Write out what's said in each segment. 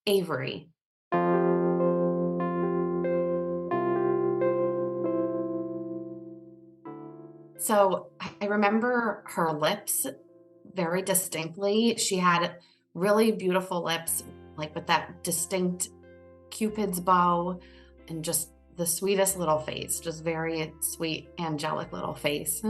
Avery. So I remember her lips very distinctly. She had really beautiful lips, like with that distinct Cupid's bow and just the sweetest little face, just very sweet, angelic little face.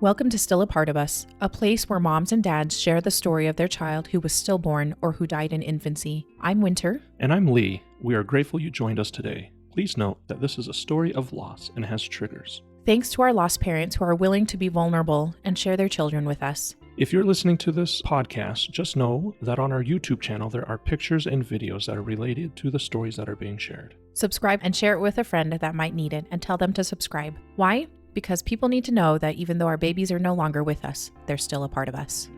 Welcome to Still a Part of Us, a place where moms and dads share the story of their child who was stillborn or who died in infancy. I'm Winter. And I'm Lee. We are grateful you joined us today. Please note that this is a story of loss and has triggers. Thanks to our lost parents who are willing to be vulnerable and share their children with us. If you're listening to this podcast, just know that on our YouTube channel there are pictures and videos that are related to the stories that are being shared. Subscribe and share it with a friend that might need it, and tell them to subscribe. Why? Because people need to know that even though our babies are no longer with us, they're still a part of us.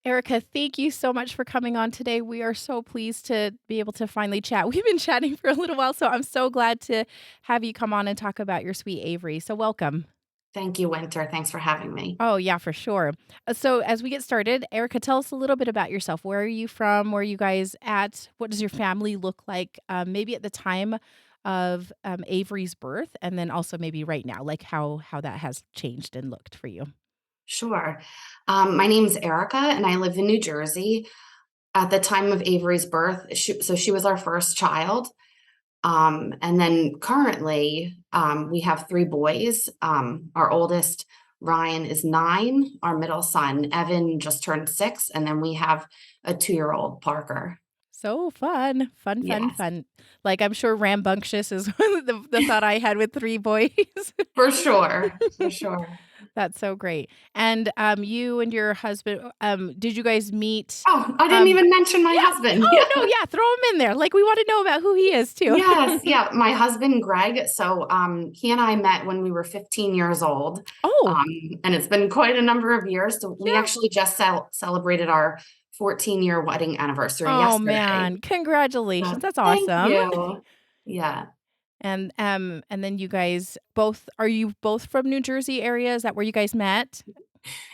Erica, thank you so much for coming on today. We are so pleased to be able to finally chat. We've been chatting for a little while, so I'm so glad to have you come on and talk about your sweet Avery. So welcome. Thank you, Winter. Thanks for having me. Oh, yeah, for sure. So as we get started, Erica, tell us a little bit about yourself. Where are you from? Where are you guys at? What does your family look like? Maybe at the time of Avery's birth, and then also maybe right now, like how that has changed and looked for you. Sure. My name's Erica, and I live in New Jersey. At the time of Avery's birth, she was our first child. And then currently, we have three boys. Our oldest, Ryan, is 9. Our middle son, Evan, just turned 6. And then we have a 2-year-old, Parker. So fun. Yes, Like I'm sure rambunctious is the thought I had with 3 boys. for sure. For sure. That's so great. And you and your husband, did you guys meet? Oh, I didn't Um, even mention my yeah. husband. Oh Yeah. no, yeah. Throw him in there. Like we want to know about who he is too. Yes. Yeah. My husband, Greg. So he and I met when we were 15 years old. Oh, Um, and it's been quite a number of years. So we yeah. actually just celebrated our 14-year wedding anniversary Oh yesterday. man, congratulations. That's Thank awesome. you. Yeah. And then you guys both, are you both from New Jersey area? Is that where you guys met?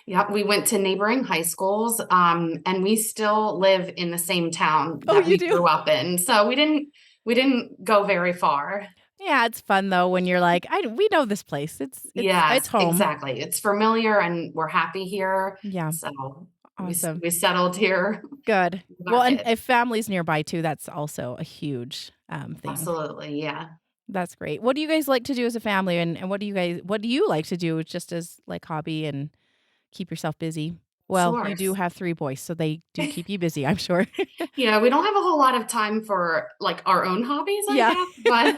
Yeah. We went to neighboring high schools, and we still live in the same town Oh, that you we do? grew up in. So we didn't go very far. Yeah, it's fun though when you're like, we know this place. It's Yes, home. exactly. It's familiar and we're happy here. Yeah, So awesome. we settled here Good. with our Well, and kids. if family's nearby too, that's also a huge thing. Absolutely. Yeah. That's great. What do you guys like to do as a family, and what do you like to do just as like hobby and keep yourself busy? Well, Sure. you do have 3 boys, so they do keep you busy, I'm sure. Yeah, we don't have a whole lot of time for like our own hobbies, I Yeah. guess.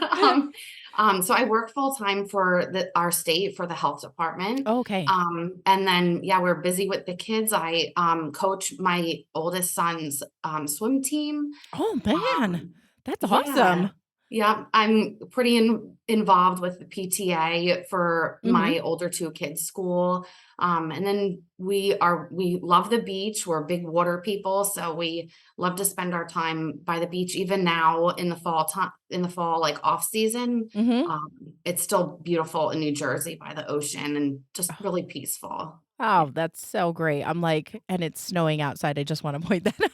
But so I work full time for our state for the health department. Okay. And then yeah, we're busy with the kids. I coach my oldest son's swim team. Oh, man. Um, That's yeah. awesome. Yeah, I'm pretty involved with the PTA for Mhm. my older 2 kids' school. And then we love the beach. We're big water people, so we love to spend our time by the beach. Even now in the fall, like off season, Mhm. it's still beautiful in New Jersey by the ocean and just really peaceful. Oh, that's so great. I'm like, and it's snowing outside. I just want to point that out.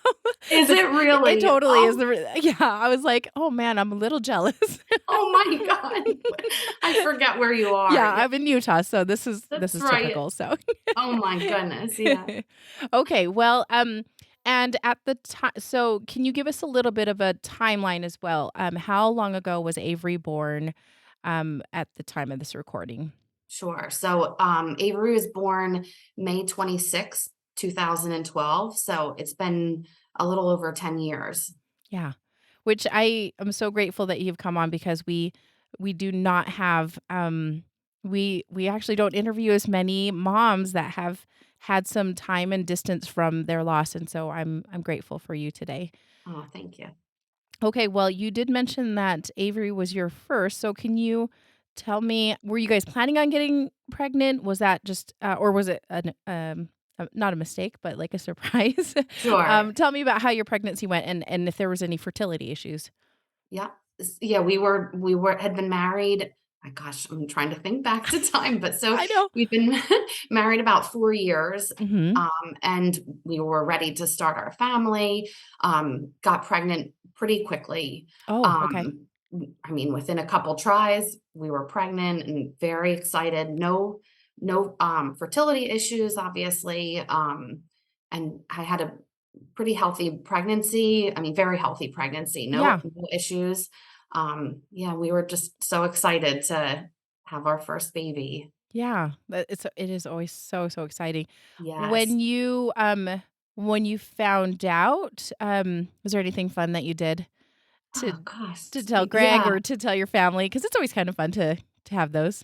Is But it it really? totally is Oh, yeah, I was like, "Oh man, I'm a little jealous." oh my God. I forget where you are. Yeah, Yeah, I'm in Utah, so this that's is right. typical, so Oh my goodness. Yeah. Okay, well, and at the time, so can you give us a little bit of a timeline as well? How long ago was Avery born, at the time of this recording? Sure. So, Avery was born May 26th, 2012. So it's been a little over 10 years. Yeah. Which I am so grateful that you've come on because we do not have we actually don't interview as many moms that have had some time and distance from their loss, and so I'm grateful for you today. Oh, thank you. Okay, well, you did mention that Avery was your first, so can you tell me, were you guys planning on getting pregnant? Was that just or was it not a mistake, but like a surprise? Sure. Tell me about how your pregnancy went and if there was any fertility issues. Yeah. Yeah. We had been married my gosh, I'm trying to think back to time, but so I know. we've been married about 4 years, Mhm. and we were ready to start our family, got pregnant pretty quickly. Oh, okay. I mean, within a couple tries, we were pregnant and very excited. No fertility issues, obviously, and I had a pretty healthy pregnancy. I mean, very healthy pregnancy, Yeah. no issues. Yeah, we were just so excited to have our first baby. Yeah. It is always so, so exciting. Yes. When you found out, was there anything fun that you did to Oh gosh. tell Greg Yeah. or to tell your family? Because it's always kind of fun to have those.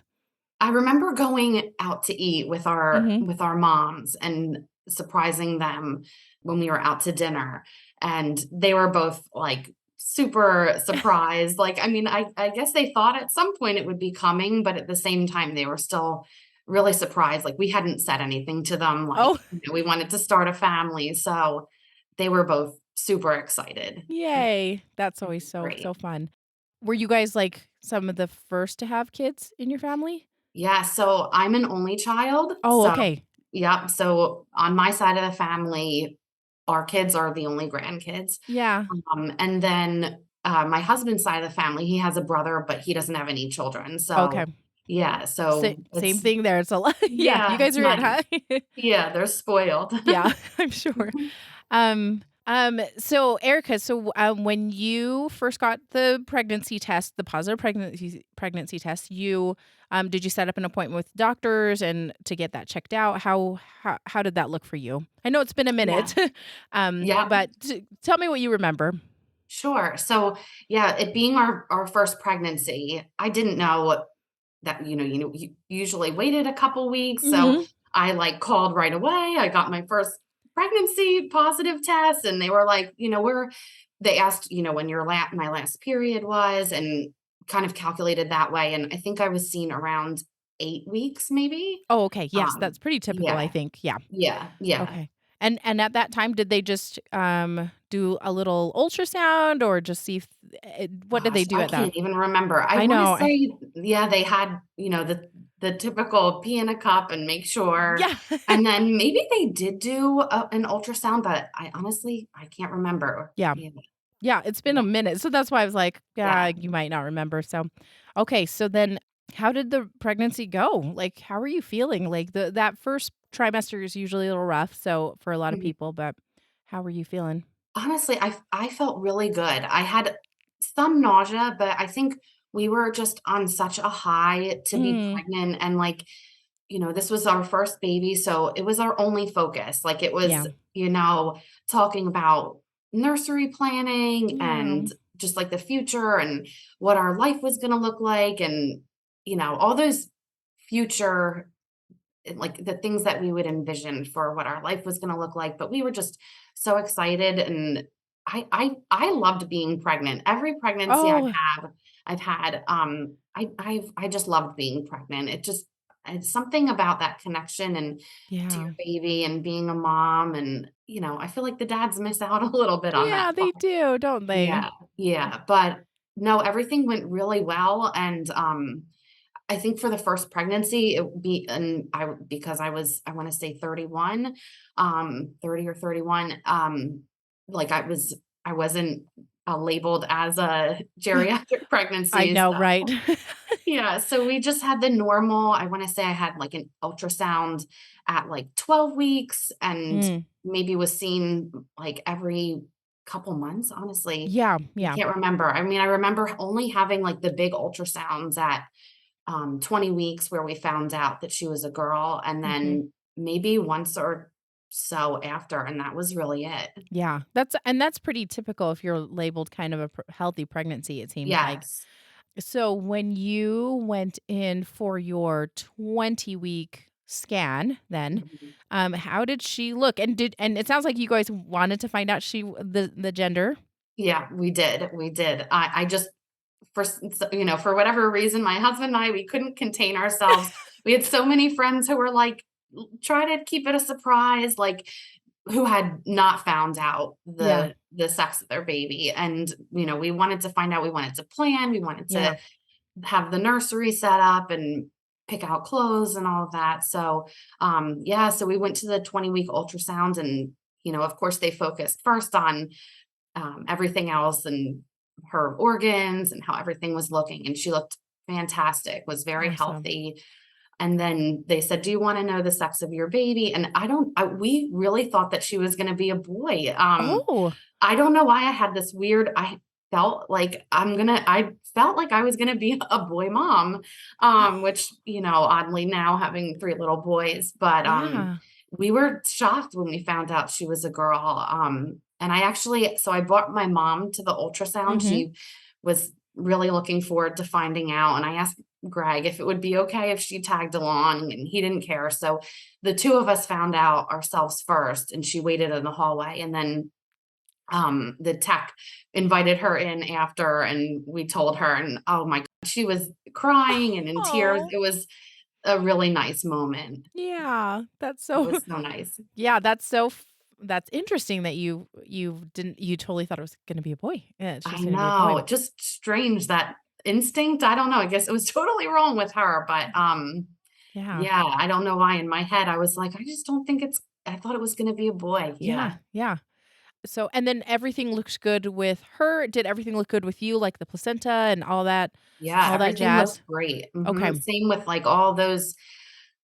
I remember going out to eat Mhm. with our moms and surprising them when we were out to dinner, and they were both, like, super surprised. Like, I mean, I guess they thought at some point it would be coming, but at the same time, they were still really surprised. Like, we hadn't said anything to them, Oh, like, we wanted to start a family, so they were both super excited. yay. That's It always was so, so great. fun. Were you guys, like, some of the first to have kids in your family? Yeah, so I'm an only child, Oh, so okay. yep, so on my side of the family, our kids are the only grandkids, Yeah. and then, my husband's side of the family, he has a brother, but he doesn't have any children, Okay. so yeah, so Same it's thing there. It's a lot. Yeah, you yeah, guys it's are it, nice. huh? Yeah, they're spoiled. Yeah, I'm sure. So Erica, when you first got the pregnancy test, the positive pregnancy test, did you set up an appointment with doctors and to get that checked out? How did that look for you? I know it's been a Yeah, minute, yeah. but tell me what you remember. Sure. So, yeah, it being our first pregnancy, I didn't know that, you usually waited a couple weeks. So Hmm. I like called right away. I got my first pregnancy positive test, and they were like, they asked, when my last period was, and kind of calculated that way. And I think I was seen around 8 weeks, maybe. Oh, okay. Yes, Um, that's pretty typical, I yeah, think. Yeah. yeah. Okay. And at that time, did they just, do a little ultrasound or just see if what did they Gosh, do I at that? can't even remember. I I wanna know. say, yeah, they had, the typical pee in a cup and make sure, Yeah. and then maybe they did do an ultrasound, but I can't remember. Yeah. Yeah, Yeah, it's been yeah, a minute, so that's why I was like, yeah. "Yeah, you might not remember." So, okay, so then how did the pregnancy go? Like, how are you feeling? Like, that first trimester is usually a little rough, so for a lot of Mhm. people, but how were you feeling? Honestly, I felt really good. I had some nausea, but I think we were just on such a high to be Mm, pregnant, and, like, this was our first baby, so it was our only focus. Like, it was, yeah. talking about nursery planning Yeah. and just, like, the future and what our life was gonna look like, and, all those future, like, the things that we would envision for what our life was gonna look like. But we were just so excited, and I loved being pregnant. Every pregnancy Oh, I've had, I just loved being pregnant. It's something about that connection and to yeah. your baby and being a mom, and, I feel like the dads miss out a little bit on that Yeah, they part. do, don't they? Yeah, yeah, but no, everything went really well, and, I think for the first pregnancy, it would be, and because I wanna say 31, 30 or 31, like, I wasn't, labeled as a geriatric I pregnancy, know, so right? yeah, so we just had the normal. I wanna say I had, like, an ultrasound at, like, 12 weeks, and Mm, maybe was seen, like, every couple months, honestly. yeah, I yeah. can't remember. I mean, I remember only having, like, the big ultrasounds at 20 weeks where we found out that she was a girl, and Mhm. then maybe once or so after, and that was really it. Yeah, that's pretty typical if you're labeled kind of a healthy pregnancy, it seems like. Yes. So when you went in for your 20-week scan then, Mhm. how did she look? And it sounds like you guys wanted to find out the gender? Yeah, we did. I just for whatever reason, my husband and I, we couldn't contain ourselves. We had so many friends who were like, "Try to keep it a surprise," like, who had not found out Yeah, the sex of their baby, and, we wanted to find out, we wanted to plan, we wanted to yeah. have the nursery set up and pick out clothes and all of that. So, yeah, so we went to the 20-week ultrasound and, of course they focused first on everything else and her organs and how everything was looking. And she looked fantastic, was very Awesome. healthy. And then they said, "Do you want to know the sex of your baby?" And we really thought that she was going to be a boy. Oh, I don't know why I had this weird, I felt like I was gonna be a boy mom, which, oddly now having 3 little boys, but, yeah. we were shocked when we found out she was a girl, and I brought my mom to the ultrasound. Mhm. She was really looking forward to finding out, and I asked Greg if it would be okay if she tagged along, and he didn't care, so the 2 of us found out ourselves first, and she waited in the hallway, and then the tech invited her in after and we told her, and oh my god, she was crying and in tears. Oh, It was a really nice moment. yeah. That's It so was so nice. yeah, that's interesting that you totally thought it was gonna be a boy. Yeah, it's I just gonna be a boy. know, just strange that instinct. I don't know, I guess it was totally wrong with her, but Yeah. yeah, I don't know why in my head I was like, I just don't think I thought it was gonna be a boy. Yeah, Yeah. yeah. So and then everything looks good with her. Did everything look good with you, like the placenta and Yeah, all that everything looked jazz? great. Okay. Same with like all those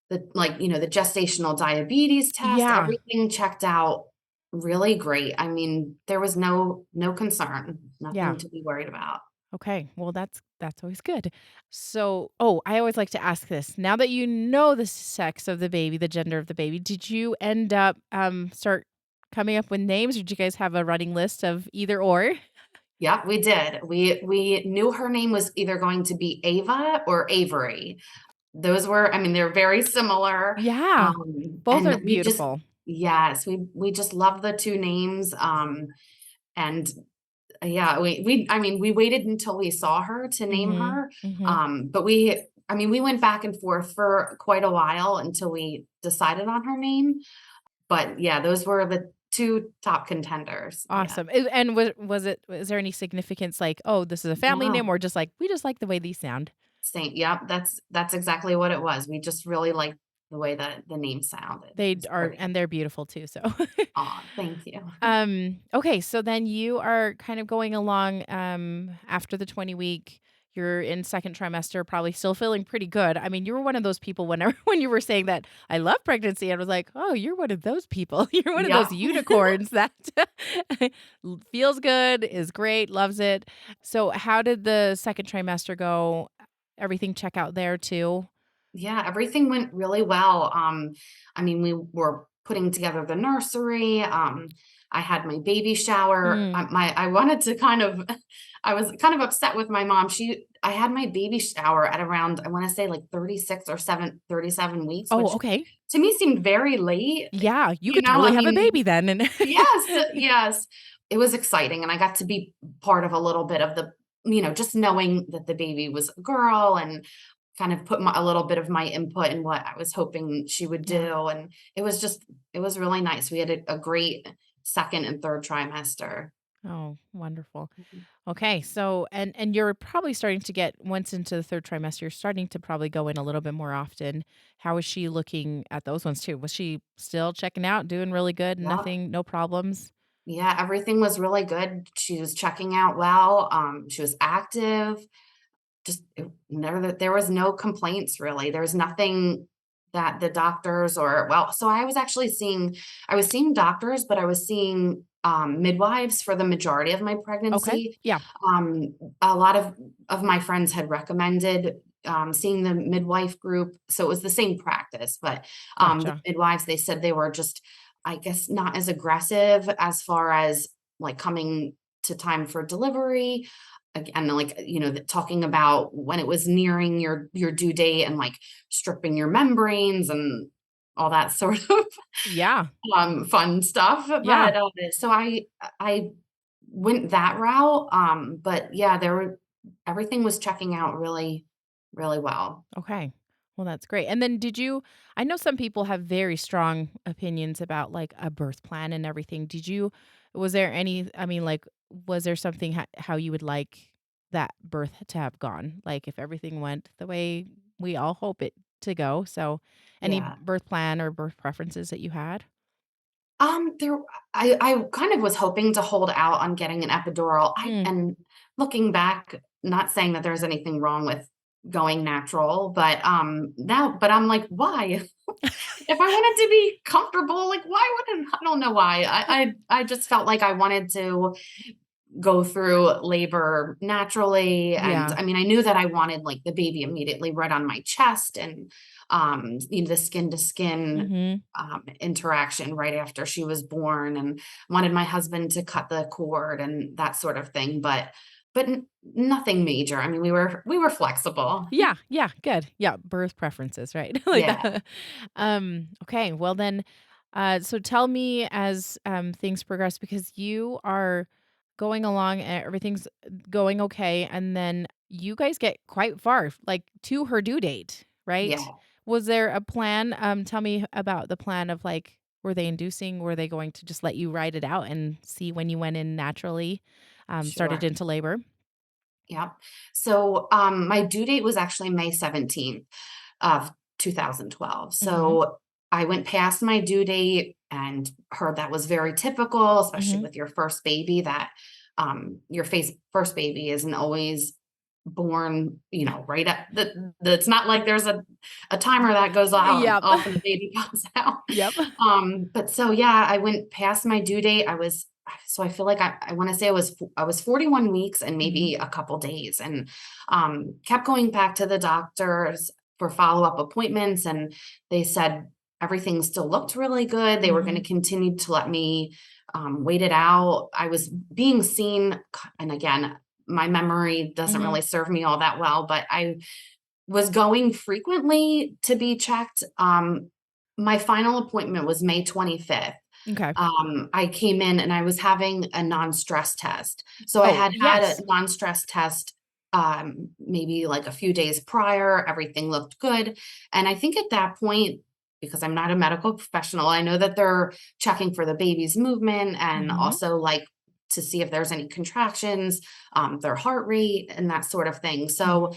the gestational diabetes test, Yeah. everything checked out really great. I mean, there was no concern, Yeah. nothing to be worried about. Okay. Well, that's always good. So, oh, I always like to ask this. Now that you know the sex of the baby, the gender of the baby, did you end up start coming up with names or did you guys have a running list of either or? Yep, we did. We knew her name was either going to be Ava or Avery. Those were, I mean, they're very similar. Yeah. Both are And we just beautiful. yes, we just love the 2 names. And yeah, I mean, we waited until we saw her to name Mhm. her, Mhm. but we went back and forth for quite a while until we decided on her name, but yeah, those were the 2 top contenders, yeah. Awesome. And was there any significance like, oh, this is a family name No, or just like we just like the way these sound? same, yep, that's exactly what it was. We just really liked the way that the name sounded. It They was are pretty. and they're beautiful too, so Aw, thank you. Okay, so then you are kind of going along after the 20-week, you're in second trimester, probably still feeling pretty good. I mean, you were one of those people whenever when you were saying that I love pregnancy, I was like, "Oh, you're one of those people. You're one of those Yep. unicorns that feels good, is great, loves it." So, how did the second trimester go? Everything check out there too? Yeah, everything went really well. I mean, we were putting together the nursery. I had my baby shower. Mm. I wanted to kind of, I was kind of upset with my mom. I had my baby shower at around, I want to say like 36 or 37 weeks, Oh, which okay. to me seemed very late. Yeah, you could totally I have a mean, baby then and yes, yes. It was exciting, and I got to be part of a little bit of just knowing that the baby was a girl and kind of put a little bit of my input in what I was hoping she would Yeah. do, and it was really nice. We had a great 2nd and 3rd trimester. Oh, wonderful. Mhm. Okay, so and you're probably starting to get once into the third trimester, you're starting to probably go in a little bit more often. How is she looking at those ones too? Was she still checking out, doing really good, Yep. nothing, no problems? Yeah, everything was really good. She was checking out well, she was active. Just there was no complaints really. There was nothing that the doctors so I was seeing doctors, but I was seeing, midwives for the majority of my Okay. pregnancy. Yeah, A lot of my friends had recommended, seeing the midwife group, so it was the same practice, but, the gotcha. midwives, they said they were just, I guess, not as aggressive as far as, like, coming to time for delivery. Again, like, talking about when it was nearing your due date and, like, stripping your membranes and all that sort of, Yeah. fun stuff, Yeah. but, so I went that route, but yeah, everything was checking out really, really well. Okay. Well, that's great. And then I know some people have very strong opinions about like a birth plan and everything. Was there any, I mean, like, was there something how you would like that birth to have gone? Like, if everything went the way we all hope it to go. So, any Yeah. birth plan or birth preferences that you had? There I kind of was hoping to hold out on getting an epidural. Mm, And looking back, not saying that there's anything wrong with going natural, but, now but I'm like, "Why?" If I wanted to be comfortable, like, why wouldn't I don't know why. I just felt like I wanted to go through labor naturally, and, yeah. I mean, I knew that I wanted, like, the baby immediately right on my chest and, the skin to skin, Mhm. interaction right after she was born, and wanted my husband to cut the cord and that sort of thing, but nothing major. I mean, we were flexible. Yeah, yeah, good. Yeah, birth preferences, right? Like Yeah, that. Okay, well then, so tell me as things progress because you are going along and everything's going okay, and then you guys get quite far, like to her due date, right? yeah, Was there a plan? Tell me about the plan of like, were they inducing? Were they going to just let you ride it out and see when you went in naturally, started sure. into labor? Yeah. So, my due date was actually May 17th of 2012. Mm-hmm. So I went past my due date and heard that was very typical, especially Mm-hmm. with your first baby, that your first baby isn't always born, right at it's not like there's a timer that goes out and Yep. off and the baby pops out. Yep. But so yeah, I went past my due date. I feel like I want to say I was 41 weeks and Mhm. maybe a couple days, and kept going back to the doctors for follow-up appointments, and they said everything still looked really good. They were going to Mhm. continue to let me wait it out. I was being seen, and again, my memory doesn't Mhm. really serve me all that well, but I was going frequently to be checked. My final appointment was May 25th. Okay. I came in and I was having a non-stress test. So I Oh, had a yes. non-stress test, maybe like a few days prior. Everything looked good. And I think at that point, because I'm not a medical professional, I know that they're checking for the baby's movement and Mhm. also like to see if there's any contractions, their heart rate and that sort of thing. So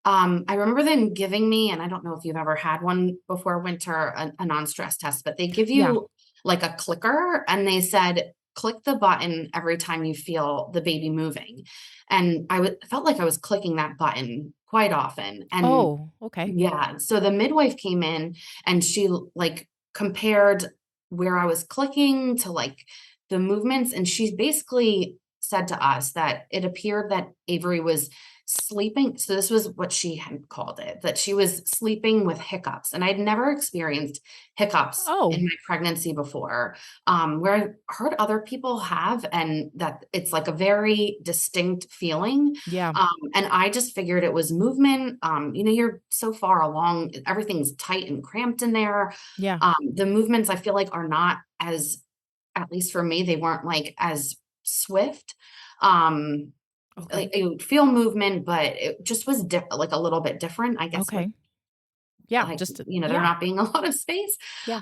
Mhm. I remember them giving me, and I don't know if you've ever had one before winter, a non-stress test, but they give Yeah. you like a clicker and they said, click the button every time you feel the baby moving. And felt like I was clicking that button quite often. And Oh, okay. yeah, so the midwife came in and she like compared where I was clicking to like the movements, and she basically said to us that it appeared that Avery was sleeping. So this was what she had called it, that she was sleeping with hiccups. And I'd never experienced hiccups in Oh, my pregnancy before, where I've heard other people have, and that it's like a very distinct feeling. yeah. And I just figured it was movement. You're so far along, everything's tight and cramped in there. Yeah. The movements I feel like are not as, at least for me, they weren't like as swift. Um, Okay. like you would feel movement, but it just was like a little bit different, I guess, with Okay. Yeah, like, just there yeah. not being a lot of space. Yeah.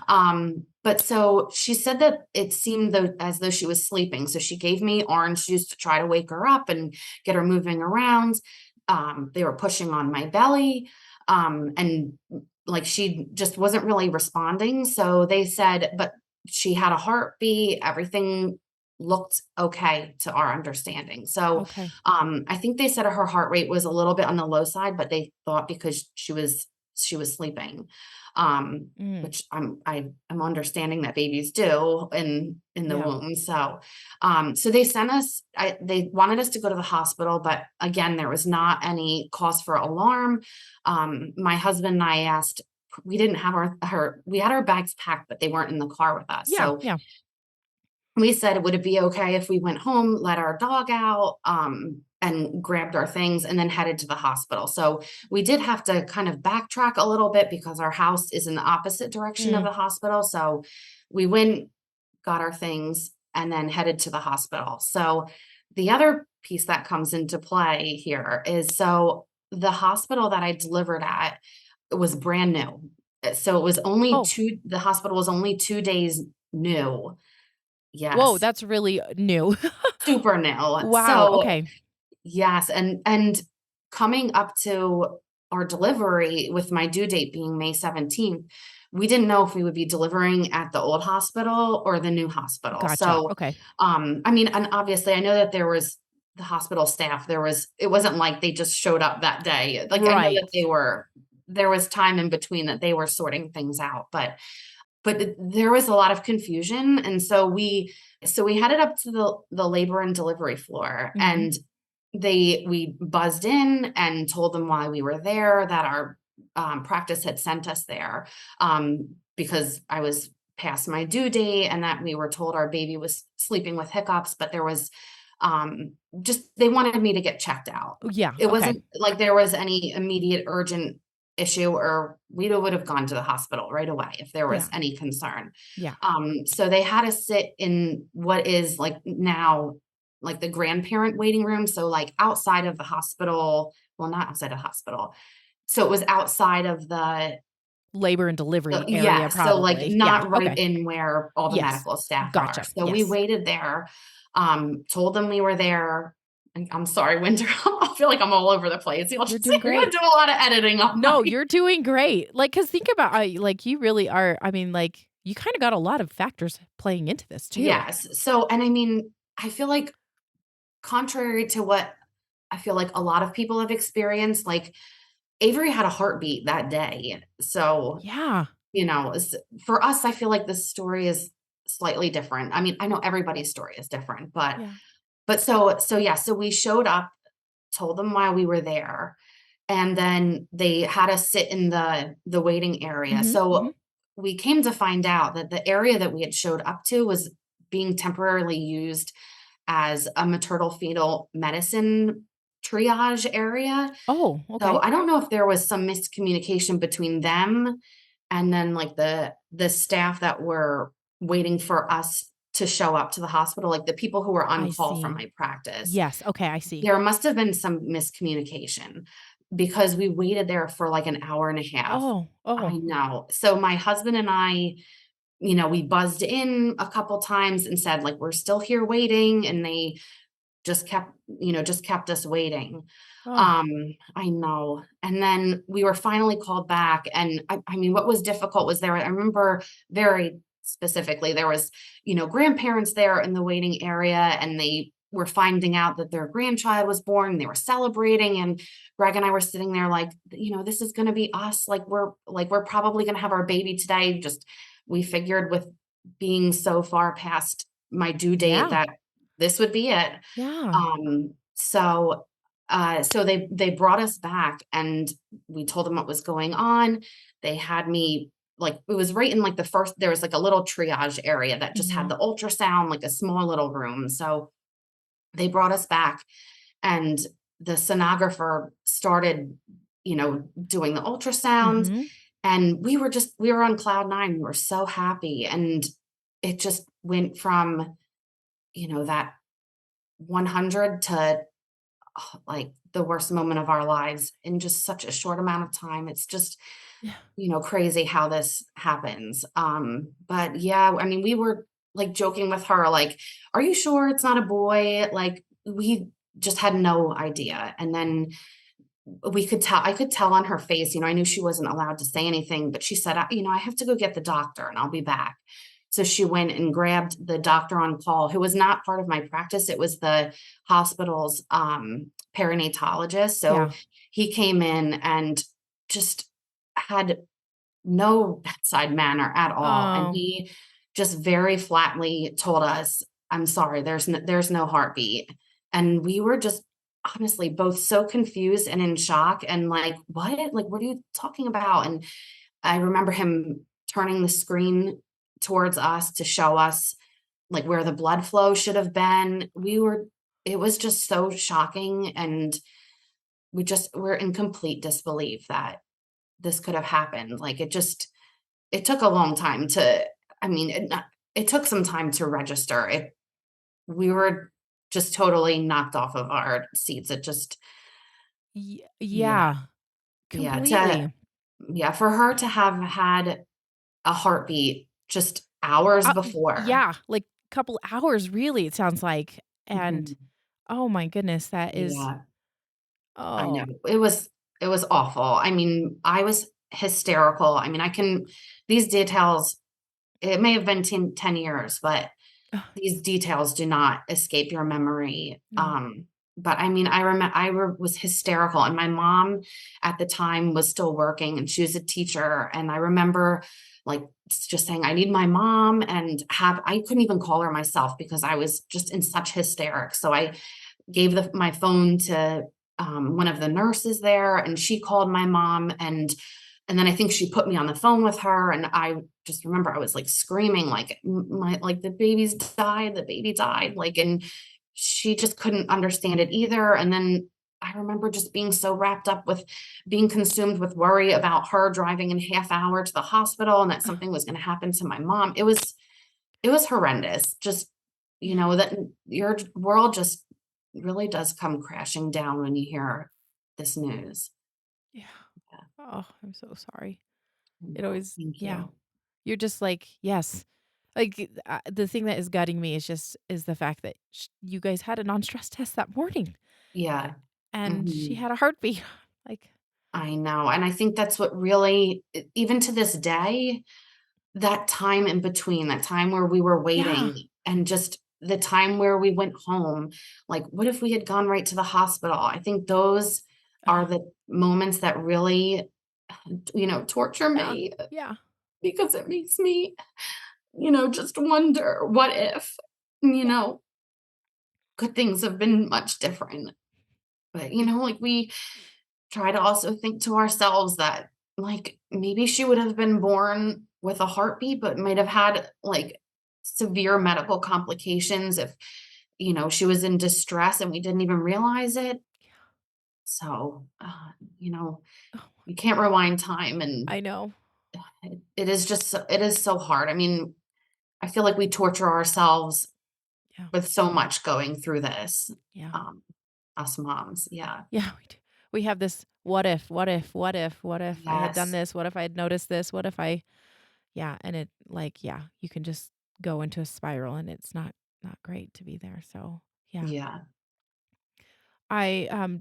But so she said that it seemed though as though she was sleeping. So she gave me orange juice to try to wake her up and get her moving around. They were pushing on my belly. And like she just wasn't really responding. So they said, but she had a heartbeat, everything looked okay to our understanding. So Okay. I think they said her heart rate was a little bit on the low side, but they thought because she was sleeping, Mm. which I'm understanding that babies do in the Yeah. womb. So they sent us. They wanted us to go to the hospital, but again, there was not any cause for alarm. My husband and I asked. We didn't have we had our bags packed, but they weren't in the car with us. Yeah. So Yeah. we said, would it be okay if we went home, let our dog out, and grabbed our things and then headed to the hospital? So we did have to kind of backtrack a little bit because our house is in the opposite direction of Mm. the hospital. So we went, got our things, and then headed to the hospital. So the other piece that comes into play here is, so the hospital that I delivered at was brand new. So it was only Oh, two, the hospital was only 2 days new. whoa, Yes. that's really new. Super new. Wow. So Okay. Yes, and coming up to our delivery with my due date being May 17th, we didn't know if we would be delivering at the old hospital or the new hospital. Gotcha. So, Okay. I mean, and obviously I know that there was the hospital staff, it wasn't like they just showed up that day. Like I know that Right. there was time in between that they were sorting things out, but there was a lot of confusion. And so we headed up to the labor and delivery floor, Mhm. and we buzzed in and told them why we were there, that our practice had sent us there, because I was past my due date, and that we were told our baby was sleeping with hiccups, but there was just they wanted me to get checked out. Yeah, It okay. wasn't like there was any immediate urgent issue, or we would have gone to the hospital right away if there was Yeah. any concern. Yeah. So they had us sit in what is like now like the grandparent waiting room. So like outside of the hospital, well, not outside of the hospital. So it was outside of Labor and delivery area yeah, so like probably. Yeah, not right okay. in where all the Yes. medical staff are. Gotcha. So we Yes. waited there, told them we were there. And I'm sorry, Winter, I feel like I'm all over the place. You're doing You're gonna great. do a lot of editing on my No, you're doing great. Like, 'cause think about, like, you really are, I mean, like, you kinda got a lot of factors playing into this too. yes. So, and I mean, I feel like contrary to what I feel like a lot of people have experienced, like Avery had a heartbeat that day. So, Yeah. for us, I feel like this story is slightly different. I mean, I know everybody's story is different, Yeah. but yeah, so we showed up, told them why we were there, and then they had us sit in the waiting area. Mhm, So mhm. we came to find out that the area that we had showed up to was being temporarily used as a maternal fetal medicine triage area. Oh, So okay. I don't know if there was some miscommunication between them and then like the staff that were waiting for us to show up to the hospital, like the people who were on I call from see. my practice. Yes, okay, I see. There must have been some miscommunication because we waited there for like an hour and a half. Oh, I oh, know. So my husband and I, we buzzed in a couple times and said like we're still here waiting, and they just kept us waiting. oh, I know. And then we were finally called back. And I mean, what was difficult was I remember very specifically, there was, grandparents there in the waiting area, and they were finding out that their grandchild was born, and they were celebrating. And Greg and I were sitting there like, this is going to be us. We're probably going to have our baby today. Just, we figured with being so far past my due date yeah, that this would be it. yeah. So they brought us back, and we told them what was going on. They had me like it was right in like there was like a little triage area that just had Mhm. the ultrasound, like a small little room. So they brought us back, and the sonographer started, doing the ultrasound, Mhm. and we were on cloud nine. We were so happy. And it just went from, that 100 to like the worst moment of our lives in just such a short amount of time. It's just, Yeah. crazy how this happens. But yeah, I mean, we were like joking with her, like, are you sure it's not a boy? Like, we just had no idea. And then I could tell on her face, I knew she wasn't allowed to say anything, but she said, I have to go get the doctor and I'll be back. So she went and grabbed the doctor on call, who was not part of my practice. It was the hospital's perinatologist. So Yeah. he came in and just had no bedside manner at all. And Oh, he just very flatly told us, I'm sorry, there's no heartbeat. And we were just honestly both so confused and in shock and like, what? Like, what are you talking about? And I remember him turning the screen towards us to show us like where the blood flow should have been. It was just so shocking. And we're in complete disbelief that this could have happened. Like it took a long time to, I mean, it took some time to register. We were just totally knocked off of our seats. It just, yeah, yeah, yeah, completely. for her to have had a heartbeat just hours Y before. yeah, like, couple hours, really, it sounds like, and Mhm. Oh my goodness, that is Yeah, I know. oh, It was awful. I mean, I was hysterical. I mean, I can these details, it may have been 10 years, but ugh, these details do not escape your memory. no. But I mean, was hysterical, and my mom at the time was still working, and she was a teacher. And I remember, like, just saying, "I need my mom," and I couldn't even call her myself because I was just in such hysterics. So I gave my phone to one of the nurses there, and she called my mom, and then I think she put me on the phone with her, and I just remember I was like screaming, like, like, the baby died, like, and she just couldn't understand it either. And then I remember just being so wrapped up with being consumed with worry about her driving in half hour to the hospital and that Ugh, something was going to happen to my mom. It was horrendous. Just, yeah, that your world just really does come crashing down when you hear this news. yeah. Yeah. Oh, I'm so sorry. It No, always thank yeah. you. You're just like, "Yes." Like, the thing that is gutting me is the fact that you guys had a non-stress test that morning, a Yeah. and she Mhm. had a heartbeat. Like, I know, and I think that's what really even to this day, that time in between, that time where we were yeah. waiting and just the time where we went home, like, what if we had gone right to the hospital? I think those are Ugh, the moments that really, torture yeah. me Yeah. because it makes me, just wonder, what if, you Yeah. know, could things have been much different? But, like, we try to also think to ourselves that, like, maybe she would have been born with a heartbeat, but might have had, like, severe medical complications if, she was in distress and we didn't even realize it. So, you know, Oh, you can't rewind time, and I know. it is so hard. I mean, I feel like we torture ourselves Yeah. with so much going through this, Yeah. um, us moms. Yeah. Yeah, we do. We have this what if, what if, what if, what if I had done Yes. this? What if I had noticed this? What if I yeah, and it like, yeah, you can just go into a spiral and it's not great to be there. So, yeah. Yeah.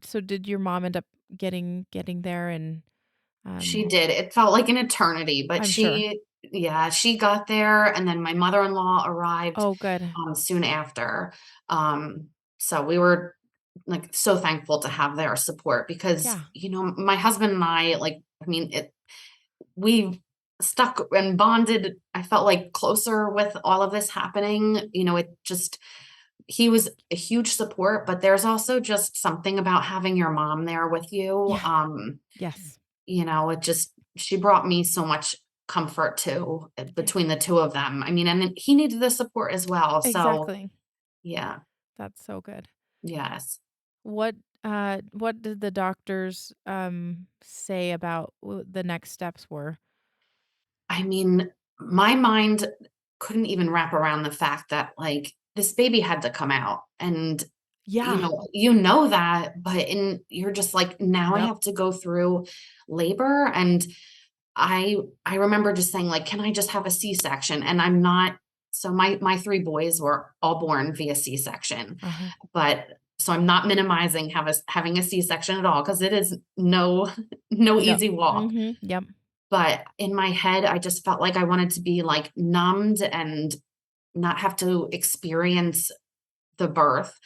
So did your mom end up getting there and She um did. It felt like an eternity, but I'm sure. she got there, and then my mother-in-law arrived, Oh, good. soon after. Um, so we were, like, so thankful to have their support because, Yeah. my husband and I, like, I mean, we stuck and bonded, I felt like, closer with all of this happening. It just he was a huge support, but there's also just something about having your mom there with you. Yeah. Yes. It just she brought me so much comfort too, Yeah. between the 2 of them. I mean, and then he needed the support as well, so Exactly. yeah, That's so good. yes. What did the doctors say about the next steps were? I mean, my mind couldn't even wrap around the fact that, like, this baby had to come out, and, Yeah. that, but you're just like, "Now I Yep. have to go through labor," and I remember just saying, like, "Can I just have a C-section?" And I'm not so my 3 boys were all born via C-section, Uh-huh. but so I'm not minimizing having a C-section at all, because it is no no No. easy walk. Mhm. Yep. But in my head, I just felt like I wanted to be, like, numbed and not have to experience the birth,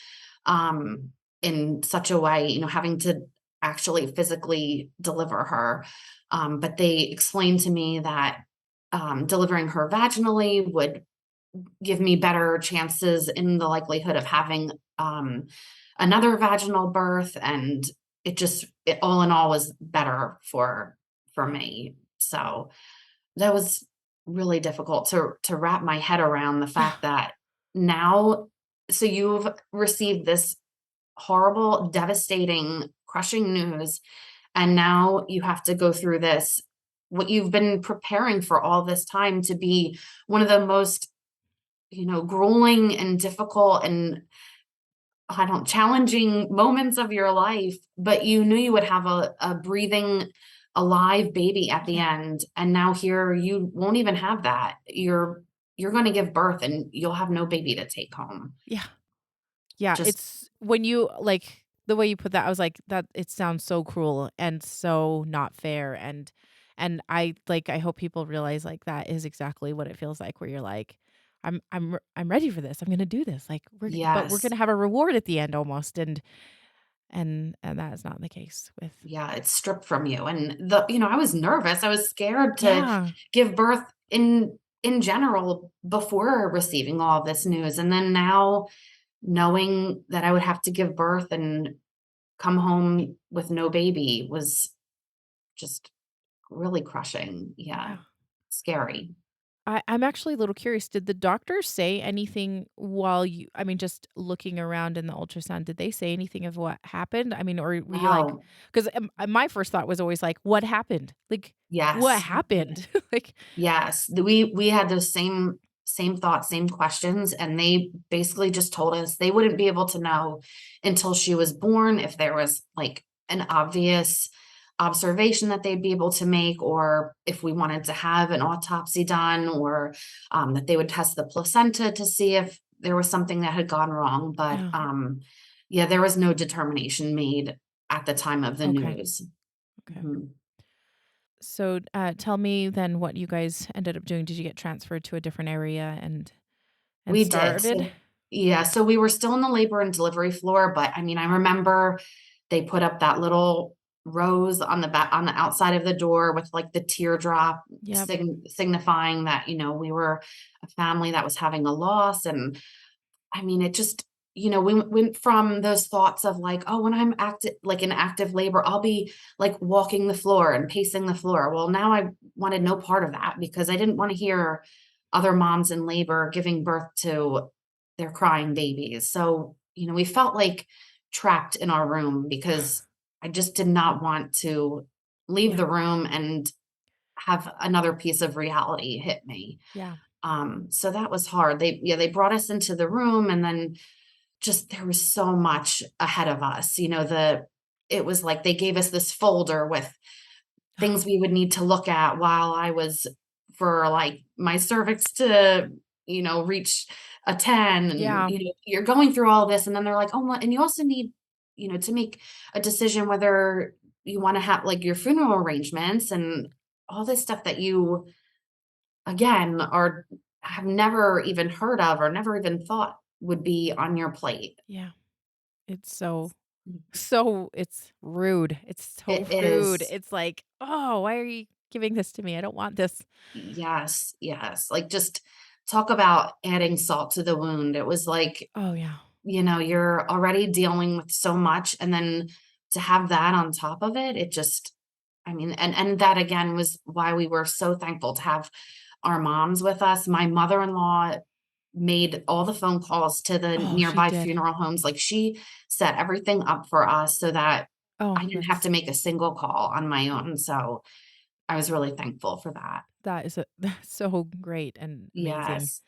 in such a way, having to actually physically deliver her. But they explained to me that, delivering her vaginally would give me better chances in the likelihood of having, another vaginal birth, and it all in all was better for me. So that was really difficult to wrap my head around the Yeah. fact that now so you've received this horrible, devastating, crushing news, and now you have to go through this, what you've been preparing for all this time to be one of the most, grueling and difficult and, I don't challenging moments of your life, but you knew you would have a breathing, alive baby at the Yeah. end, and now here you won't even have that. You're gonna give birth and you'll have no baby to take home. Yeah. Yeah, Just it's when you like, the way you put that, I was like, "That it sounds so cruel and so not fair," and I hope people realize, like, that is exactly what it feels like, where you're like, I'm ready for this, I'm gonna do this, like, we're yes. gonna have a reward at the end almost," and that is not the case with. Yeah, it's stripped from you, and I was nervous, I was scared to Yeah, give birth in general before receiving all this news, and then now knowing that I would have to give birth and come home with no baby was just really crushing. Yeah, yeah. scary. I'm actually a little curious, did the doctor say anything while I mean, just looking around in the ultrasound, did they say anything of what happened? I mean, or were you like, No. 'cause, my first thought was always like, "What happened?" Like, "What Yes. happened?" Like, Yes, we had those same thoughts, same questions, and they basically just told us they wouldn't be able to know until she was born if there was like an obvious observation that they'd be able to make, or if we wanted to have an autopsy done, or that they would test the placenta to see if there was something that had gone wrong. But yeah, yeah, there was no determination made at the time of the okay, news. okay. Mhm. So, tell me then what you guys ended up doing. Did you get transferred to a different area and We did. started? So yeah, so we were still in the labor and delivery floor, but I mean, I remember they put up that little rose on the back on the outside of the door with like the teardrop Yep. signifying that, we were a family that was having a loss. And I mean, it just, we went from those thoughts of like, oh, when I'm active, like in active labor, I'll be like walking the floor and pacing the floor. Well, now I wanted no part of that because I didn't want to hear other moms in labor giving birth to their crying babies. So, we felt like trapped in our room because I just did not want to leave Yeah, the room and have another piece of reality hit me. yeah. So that was hard. They brought us into the room, and then just there was so much ahead of us. It was like they gave us this folder with things we would need to look at while I was for like my cervix to, reach a 10. And Yeah. you're going through all this, and then they're like, "Oh, well, and you also need, to make a decision whether you want to have like your funeral arrangements and all this stuff that you again are have never even heard of or never even thought would be on your plate." Yeah. It's so it's rude. It's so It rude. is. It's like, "Oh, why are you giving this to me? I don't want this." Yes, yes. Like, just talk about adding salt to the wound. It was like, Oh, yeah. you're already dealing with so much, and then to have that on top of it, it just I mean, and that again was why we were so thankful to have our moms with us. My mother-in-law made all the phone calls to the Oh, she nearby did. funeral homes. Like, she set everything up for us so that Oh, I didn't have that's to make a single call on my own. So I was really thankful for that. that is that's so great and amazing. Yes.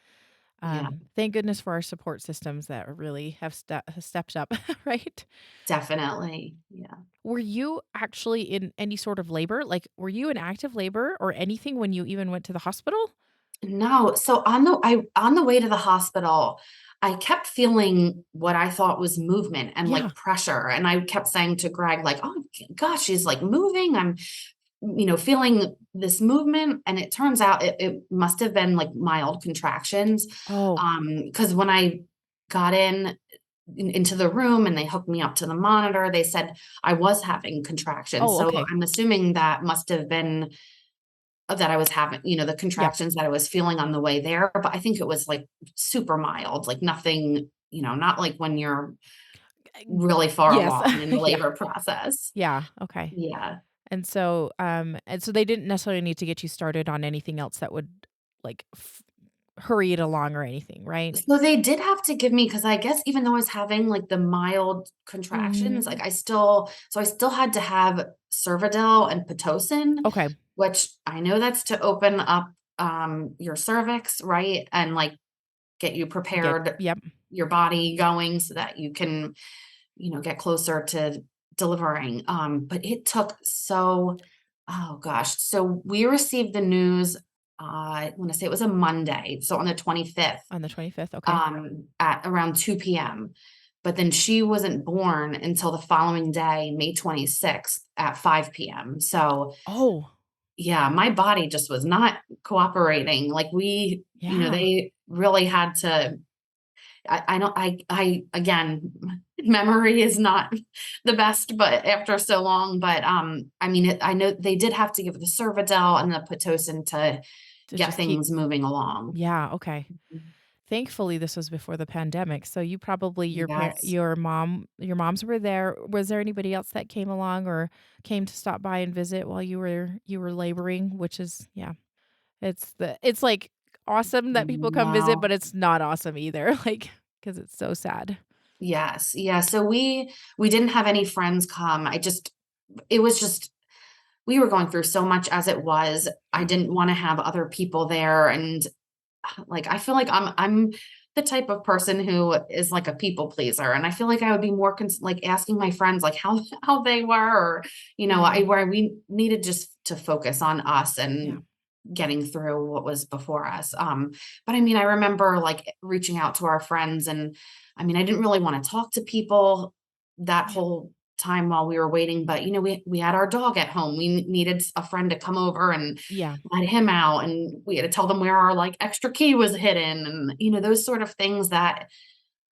Yeah, Thank goodness for our support systems that really have stepped up, right? definitely. Yeah. Were you actually in any sort of labor? Like, were you in active labor or anything when you even went to the hospital? No, so on the way to the hospital, I kept feeling what I thought was movement and Yeah. like pressure. And I kept saying to Greg, like, oh gosh, she's like moving. I'm, feeling this movement. And it turns out it must have been like mild contractions. Oh. Because when I got into the room and they hooked me up to the monitor, they said I was having contractions. Oh, So okay. I'm assuming that must have been that I was having, the Yep. contractions that I was feeling on the way there, but I think it was, like, super mild, like, nothing, not like when you're really far Yes. along in the Yeah. labor process. Yeah. Okay. Yeah. And so they didn't necessarily need to get you started on anything else that would like hurry it along or anything, right? So they did have to give me because I guess even though I was having, like, the mild contractions, like, Mhm. I still had to have Cervidil and Pitocin, Okay. which I know that's to open up, your cervix, right? And, like, get you prepared, Yep. your body going so that you can get closer to delivering. But it took oh gosh. So we received the news, I want to say it was a Monday. So on the 25th, On the 25th. Okay. at around 2 p.m. but then she wasn't born until the following day, May 26th at 5 p.m. So Oh, yeah, my body just was not cooperating. Like yeah. they really had to. I don't. Again, memory is not the best, but after so long. But I mean, I know they did have to give the Cervidil and the Pitocin to To get just keep things moving along. Yeah, okay. Thankfully, this was before the pandemic, so you probably Yes. your moms were there. Was there anybody else that came along or came to stop by and visit while you were laboring? Which is yeah, it's, like, awesome that people come visit, No. but it's not awesome either, like, because it's so sad. Yes. Yeah. So we didn't have any friends come. It was just we were going through so much as it was. I Yeah. didn't want to have other people there, and like I feel like I'm the type of person who is like a people pleaser, and I feel like I would be more like asking my friends like how how they were, or I Mhm. where we needed just to focus on us Yeah. and getting through what was before us. But I mean, I remember like reaching out to our friends, and I mean, I didn't really want to talk to people that Yeah. whole time while we were waiting, but we had our dog at home. We needed a friend to come over and Yeah. let him out, and we had to tell them where our like extra key was hidden, and those sort of things that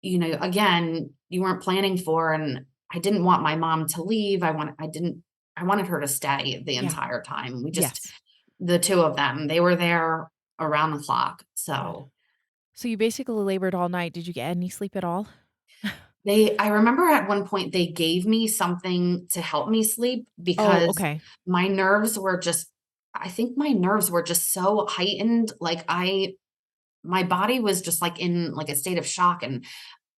again you weren't planning for. And I didn't want my mom to leave. I wanted her to stay the Yeah. entire time. We just Yes. the two of them, they were there around the clock. Good. So So you basically labored all night. Did you get any sleep at all? I remember at one point they gave me something to help me sleep Oh, because okay. my nerves were just I think my nerves were just so heightened. Like my body was just like in like a state of shock, and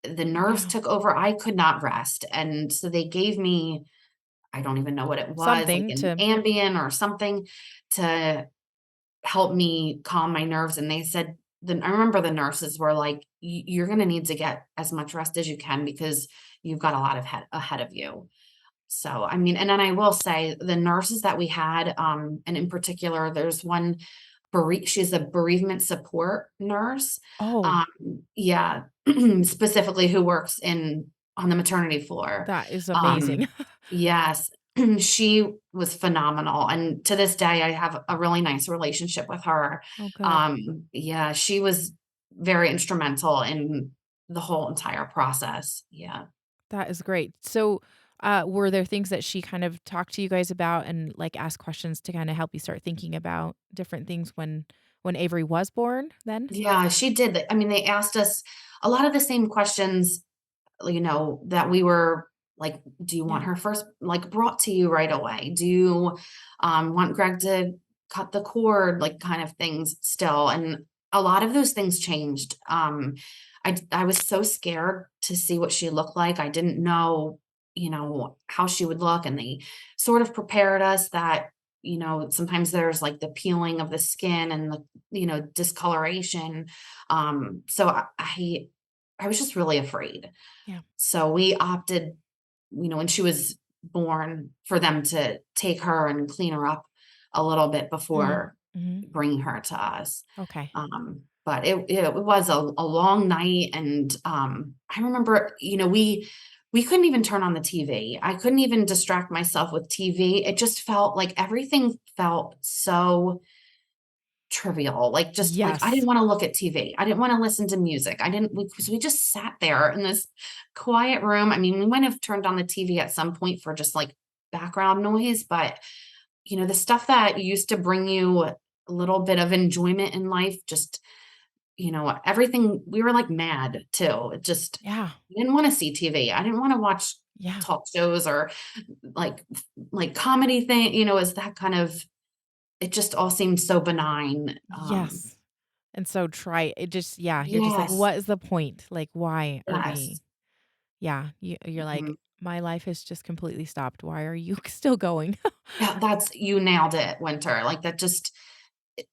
the nerves Yeah. took over. I could not rest. And so they gave me, I don't even know what it was, like Something an to Ambien or something to help me calm my nerves. And they said, then I remember the nurses were like, You're going to need to get as much rest as you can because you've got a lot of ahead of you." So, I mean, and then I will say the nurses that we had, and in particular, there's one she's a bereavement support nurse. Oh, Yeah, specifically who works on the maternity floor. that is amazing. Um, yes, she was phenomenal, and to this day, I have a really nice relationship with her. Oh, good. Yeah, she was very instrumental in the whole entire process. Yeah. That is great. So, were there things that she kind of talked to you guys about and, like, asked questions to kinda help you start thinking about different things when Avery was born then? Yeah, she did. I mean, they asked us a lot of the same questions, that we were like, do you want Yeah. her first, like, brought to you right away? Do you want Greg to cut the cord, like, kind of things still? And a lot of those things changed. I was so scared to see what she looked like. I didn't know, how she would look, and they sort of prepared us that, sometimes there's like the peeling of the skin and the, discoloration. So I was just really afraid. Yeah. So we opted, when she was born, for them to take her and clean her up a little bit Mm. before Mhm. bringing her to us. Okay. But it was a long night, and I remember, we couldn't even turn on the TV. I couldn't even distract myself with TV. It just felt like everything felt so trivial, like, just, like, I Yes. didn't wanna look at TV. I didn't wanna listen to music. I didn't because we just sat there in this quiet room. I mean, we might have turned on the TV at some point for just, like, background noise, but, the stuff that used to bring you a little bit of enjoyment in life, just, everything we were, like, mad too. It just Yeah. I didn't wanna see TV. I didn't wanna watch Yeah. talk shows or, like comedy thing, is that kind of it just all seemed so benign. Yes. And so try it just yeah, you're just like, Yes. "What is the point? Like, why are Yes. we" Yeah, you're like, Mhm. "My life has just completely stopped. Why are you still going?" Yeah, that's you nailed it, winter. Like, that just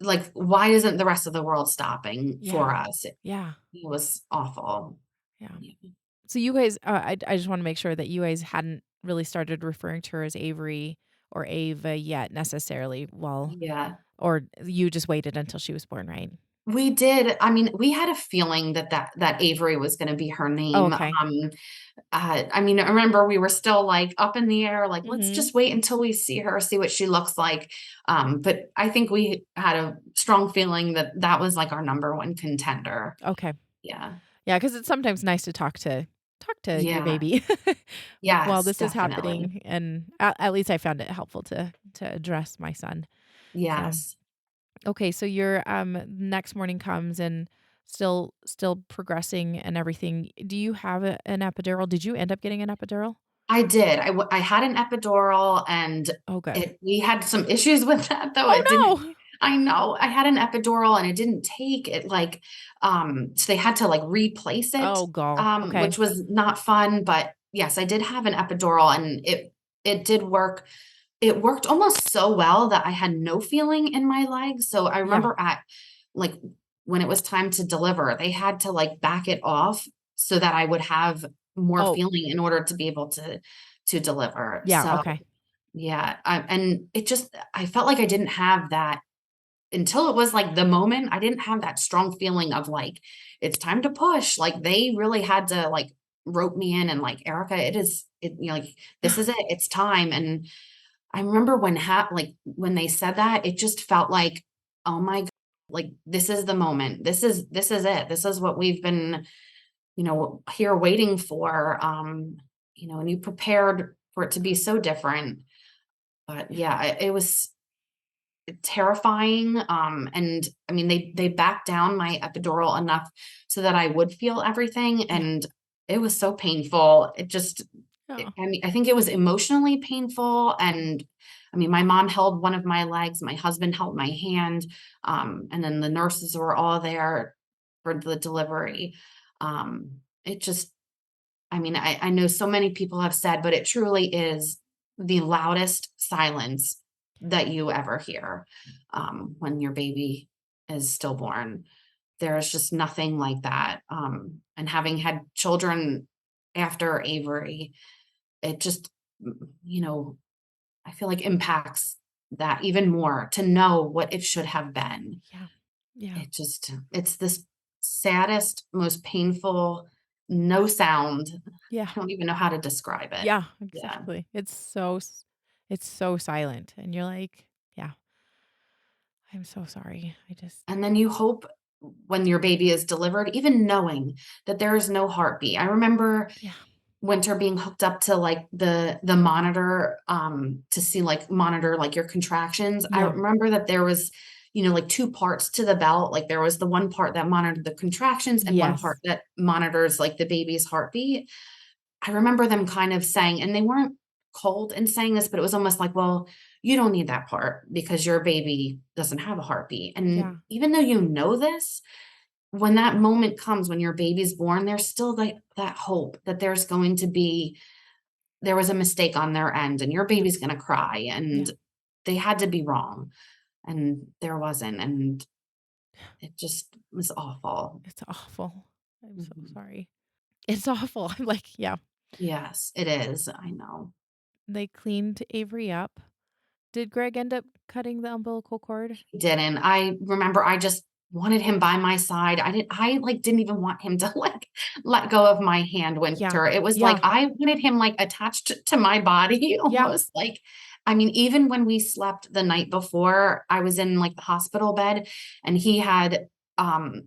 like, why isn't the rest of the world stopping Yeah. for us? Yeah. It was awful. Yeah. Yeah. So you guys, I just wanna make sure that you guys hadn't really started referring to her as Avery or Ava yet necessarily, well Yeah. or you just waited until she was born, right? We did. I mean, we had a feeling that Avery was gonna be her Oh, name. okay. I mean, I remember we were still like up in the air, like, let's Mhm. just wait until we see her, see what she looks like. But I think we had a strong feeling that that was like our number one contender. Okay. Yeah. Yeah, because it's sometimes nice to talk to your Yeah. baby while Yes, this is definitely. happening, and at least I found it helpful to address my son. So, Yes. okay, so your next morning comes and still progressing and everything. Do you have an epidural? Did you end up getting an epidural? I did. I had an epidural and Oh, good. we had some issues with that though. Oh It didn't no. I know. I had an epidural and it didn't take. It like, so they had to like replace it, Oh, gall. Okay. which was not fun, but yes, I did have an epidural and it did work. It worked almost so well that I had no feeling in my legs. So I Yeah. remember at like when it was time to deliver, they had to like back it off so that I would have more Oh, feeling in order to be able to deliver. yeah. So Okay. yeah, and it just I felt like I didn't have that until it was like the moment. I didn't have that strong feeling of like it's time to push. Like they really had to like rope me in and like Erica, like this is it. It's time. And I remember like when they said that, it just felt like, oh my God, like this is the moment. This is it. This is what we've been, here waiting for. And you prepared for it to be so different. But Yeah. yeah, it was terrifying. And I mean they backed down my epidural enough so that I would feel everything. Yeah. And it was so painful. Oh. I mean, I think it was emotionally painful. And I mean, my mom held one of my legs, my husband held my hand, and then the nurses were all there for the delivery. It just, I mean, I know so many people have said, but it truly is the loudest silence that you ever hear when your baby is stillborn. There's just nothing like that. And having had children after Avery, it just, mm, you know, I feel like impacts that even more to know what it should have been. Yeah. Yeah. It's this saddest, most painful, no sound. Yeah. I don't even know how to describe it. Yeah, Yeah. exactly. It's so silent and you're like, "Yeah, I'm so sorry." I just And then you hope when your baby is delivered, even knowing that there is no heartbeat. I remember yeah. Winter being hooked up to like the monitor to see like monitor like your contractions. I Yeah. remember that there was like two parts to the belt. Like there was the one part that monitored the contractions and one part Yes. that monitors like the baby's heartbeat. I remember them kind of saying, and they weren't cold in saying this, but it was almost like, well, you don't need that part because your baby doesn't have a heartbeat. Yeah. And even though you know this, when that moment comes when your baby's born, there's still like that hope that there was a mistake on their end and your Yep. baby's going to cry Yeah. and they had to be wrong and there wasn't. And it just was awful. It's awful. I'm so Mhm. sorry. It's awful. I'm like, yeah. Yes, it is. I know. They cleaned Avery up. Did Greg end up cutting the umbilical cord? Didn't. I remember I just wanted him by my side. I like didn't even want him to like let go of my hand, Yeah. Winter. It was like Yeah. I wanted him like attached to my body Yeah. almost like I mean, even when we slept the night before, I was in like the hospital bed and he had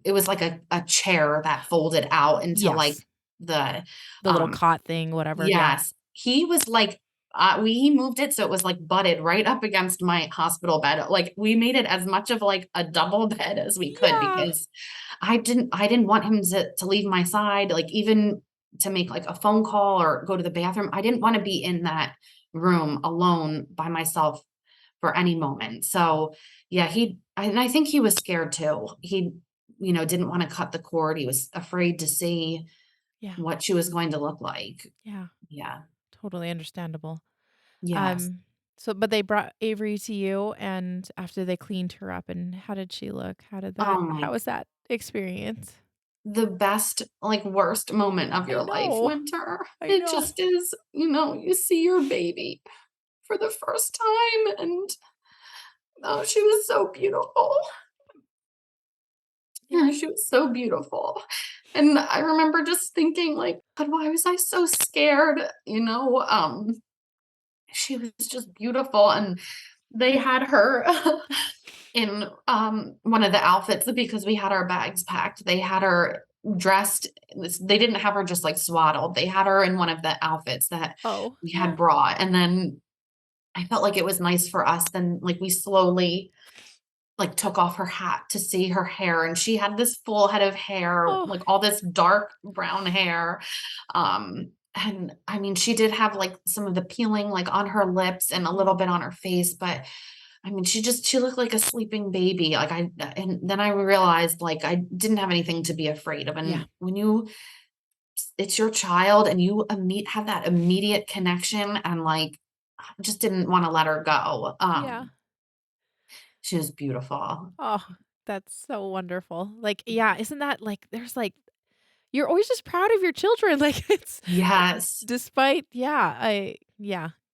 it was like a chair that folded out into like Yes. the The little um cot thing, whatever. Yeah. yes, he was like, he moved it so it was like butted right up against my hospital bed. Like we made it as much of like a double bed as we could Yeah. because I didn't want him to leave my side, like even to make like a phone call or go to the bathroom. I didn't want to be in that room alone by myself for any moment. So yeah, and I think he was scared too. He, didn't want to cut the cord. He was afraid to see Yeah. what she was going to look like. Yeah. Yeah. Totally understandable. Yes. Um, but they brought Avery to you, and after they cleaned her up, and how did she look? Oh How my was that experience? the best, like, worst moment of I your life, know. Winter. I It know. just is, you see your baby for the first time, and, oh, she was so beautiful. Yeah. Yeah, she was so beautiful. And I remember just thinking like, "God, why was I so scared?" You know? She was just beautiful, and they had her in, one of the outfits because we had our bags packed. They had her dressed they didn't have her just, like, swaddled. They had her in one of the outfits that Oh, we had yeah. brought, and then I felt like it was nice for us, then, like, we slowly, like, took off her hat to see her hair, and she had this full head of hair, Oh, like, all this dark brown hair, and, I mean, she did have, like, some of the peeling, like, on her lips and a little mm, bit on her face, but, I mean, she looked like a sleeping baby, like, and then I realized, like, I didn't have anything to be afraid of, yeah, and when it's your child and you have that immediate connection and, like, I just didn't wanna let her go, yeah. she was beautiful. Oh, that's so wonderful. Like, yeah, isn't that like there's like you're always just proud of your children. Like it's Yes. despite yeah,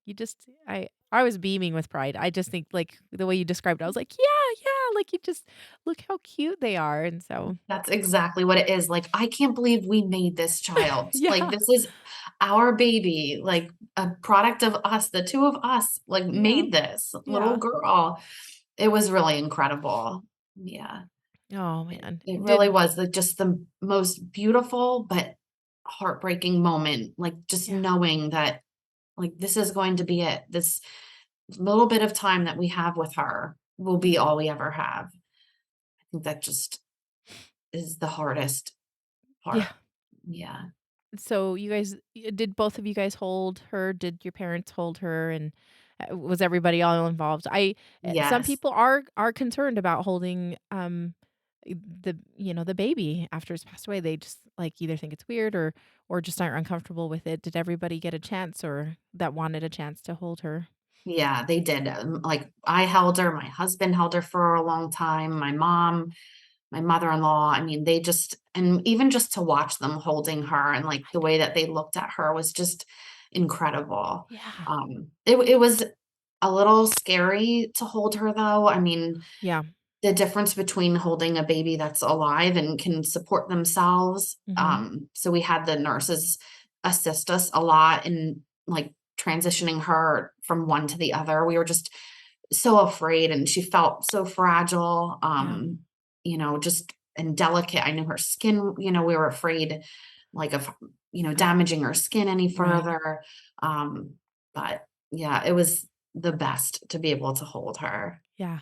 you just I was beaming with pride. I just think like the way you described it, I was like, yeah, yeah, like you just look how cute they are. And so That's exactly what it is, like, I can't believe we made this child, like, yeah, this is our baby, like, a product of us, the 2 of us, like, yeah, made this little yeah. girl. It was really incredible. Yeah, Oh it man. it really Did was, just the most beautiful but heartbreaking moment, like, just yeah, knowing that, like, this is going to be it. This little bit of time that we have with her will be all we ever have. I think that just is the hardest yeah. part. Yeah. So you guys did both of you guys hold her? Did your parents hold her and was everybody all involved? Some Yes. people are concerned about holding the the baby after it's passed away. They just like either think it's weird or just aren't uncomfortable with it. Did everybody get a chance or that wanted a chance to hold her? Yeah, they did, like, I held her, my husband held her for a long time, my mom, my mother-in-law, I mean, they just and even just to watch them holding her and, like, the way that they looked at her was just incredible. Yeah. It was a little scary to hold her, though, I mean, Yeah. the difference between holding a baby that's alive and can support themselves, Mhm. so we had the nurses assist us a lot in, like, transitioning her from one to the other. We were just so afraid, and she felt so fragile, Yeah. just and delicate. I knew her skin, we were afraid, like, of, damaging her skin any Right. further, um, but, yeah, it was the best to be able to hold her. Yeah.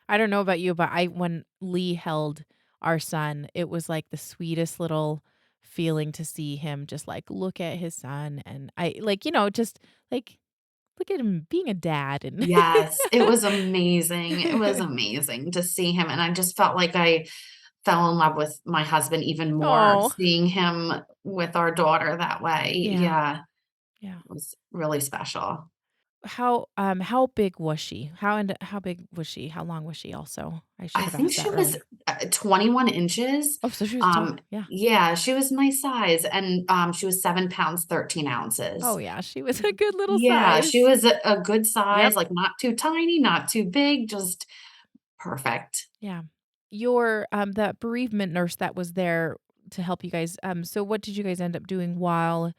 I don't know about you, but I when Lee held our son, it was like the sweetest little feeling to see him just like look at his son and I like, just like look at him being a dad and Yes, it was amazing. It was amazing to see him, and I just felt like I fell in love with my husband even more Oh, seeing him with our daughter that way. yeah. Yeah, Yeah. it was really special. How big was she? How big was she? How long was she also? I should I have think asked she that was, earlier. 21 inches. Oh, so she was tall. Um, Yeah. yeah, she was my size, and, she was 7 pounds, 13 Oh ounces. yeah, she was a good little Yeah, she size. was a good size, Yep. like, not too tiny, not too big, just perfect. Yeah. Your the bereavement nurse that was there to help you guys, so what did you guys end up doing while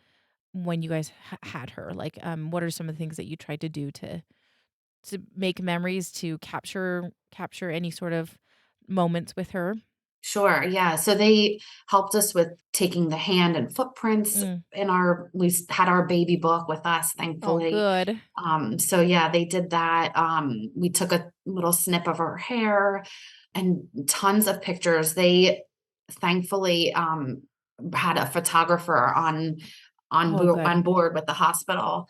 when you guys had her? Like, what are some of the things that you tried to do to make memories to capture any sort of moments with her? Sure, yeah, so they helped us with taking the hand and footprints Mm. in had our baby book with us, Oh, thankfully. good. So yeah, they did that. We took a little snip of her hair and tons of pictures. They thankfully had a photographer Oh, good. on board with the hospital.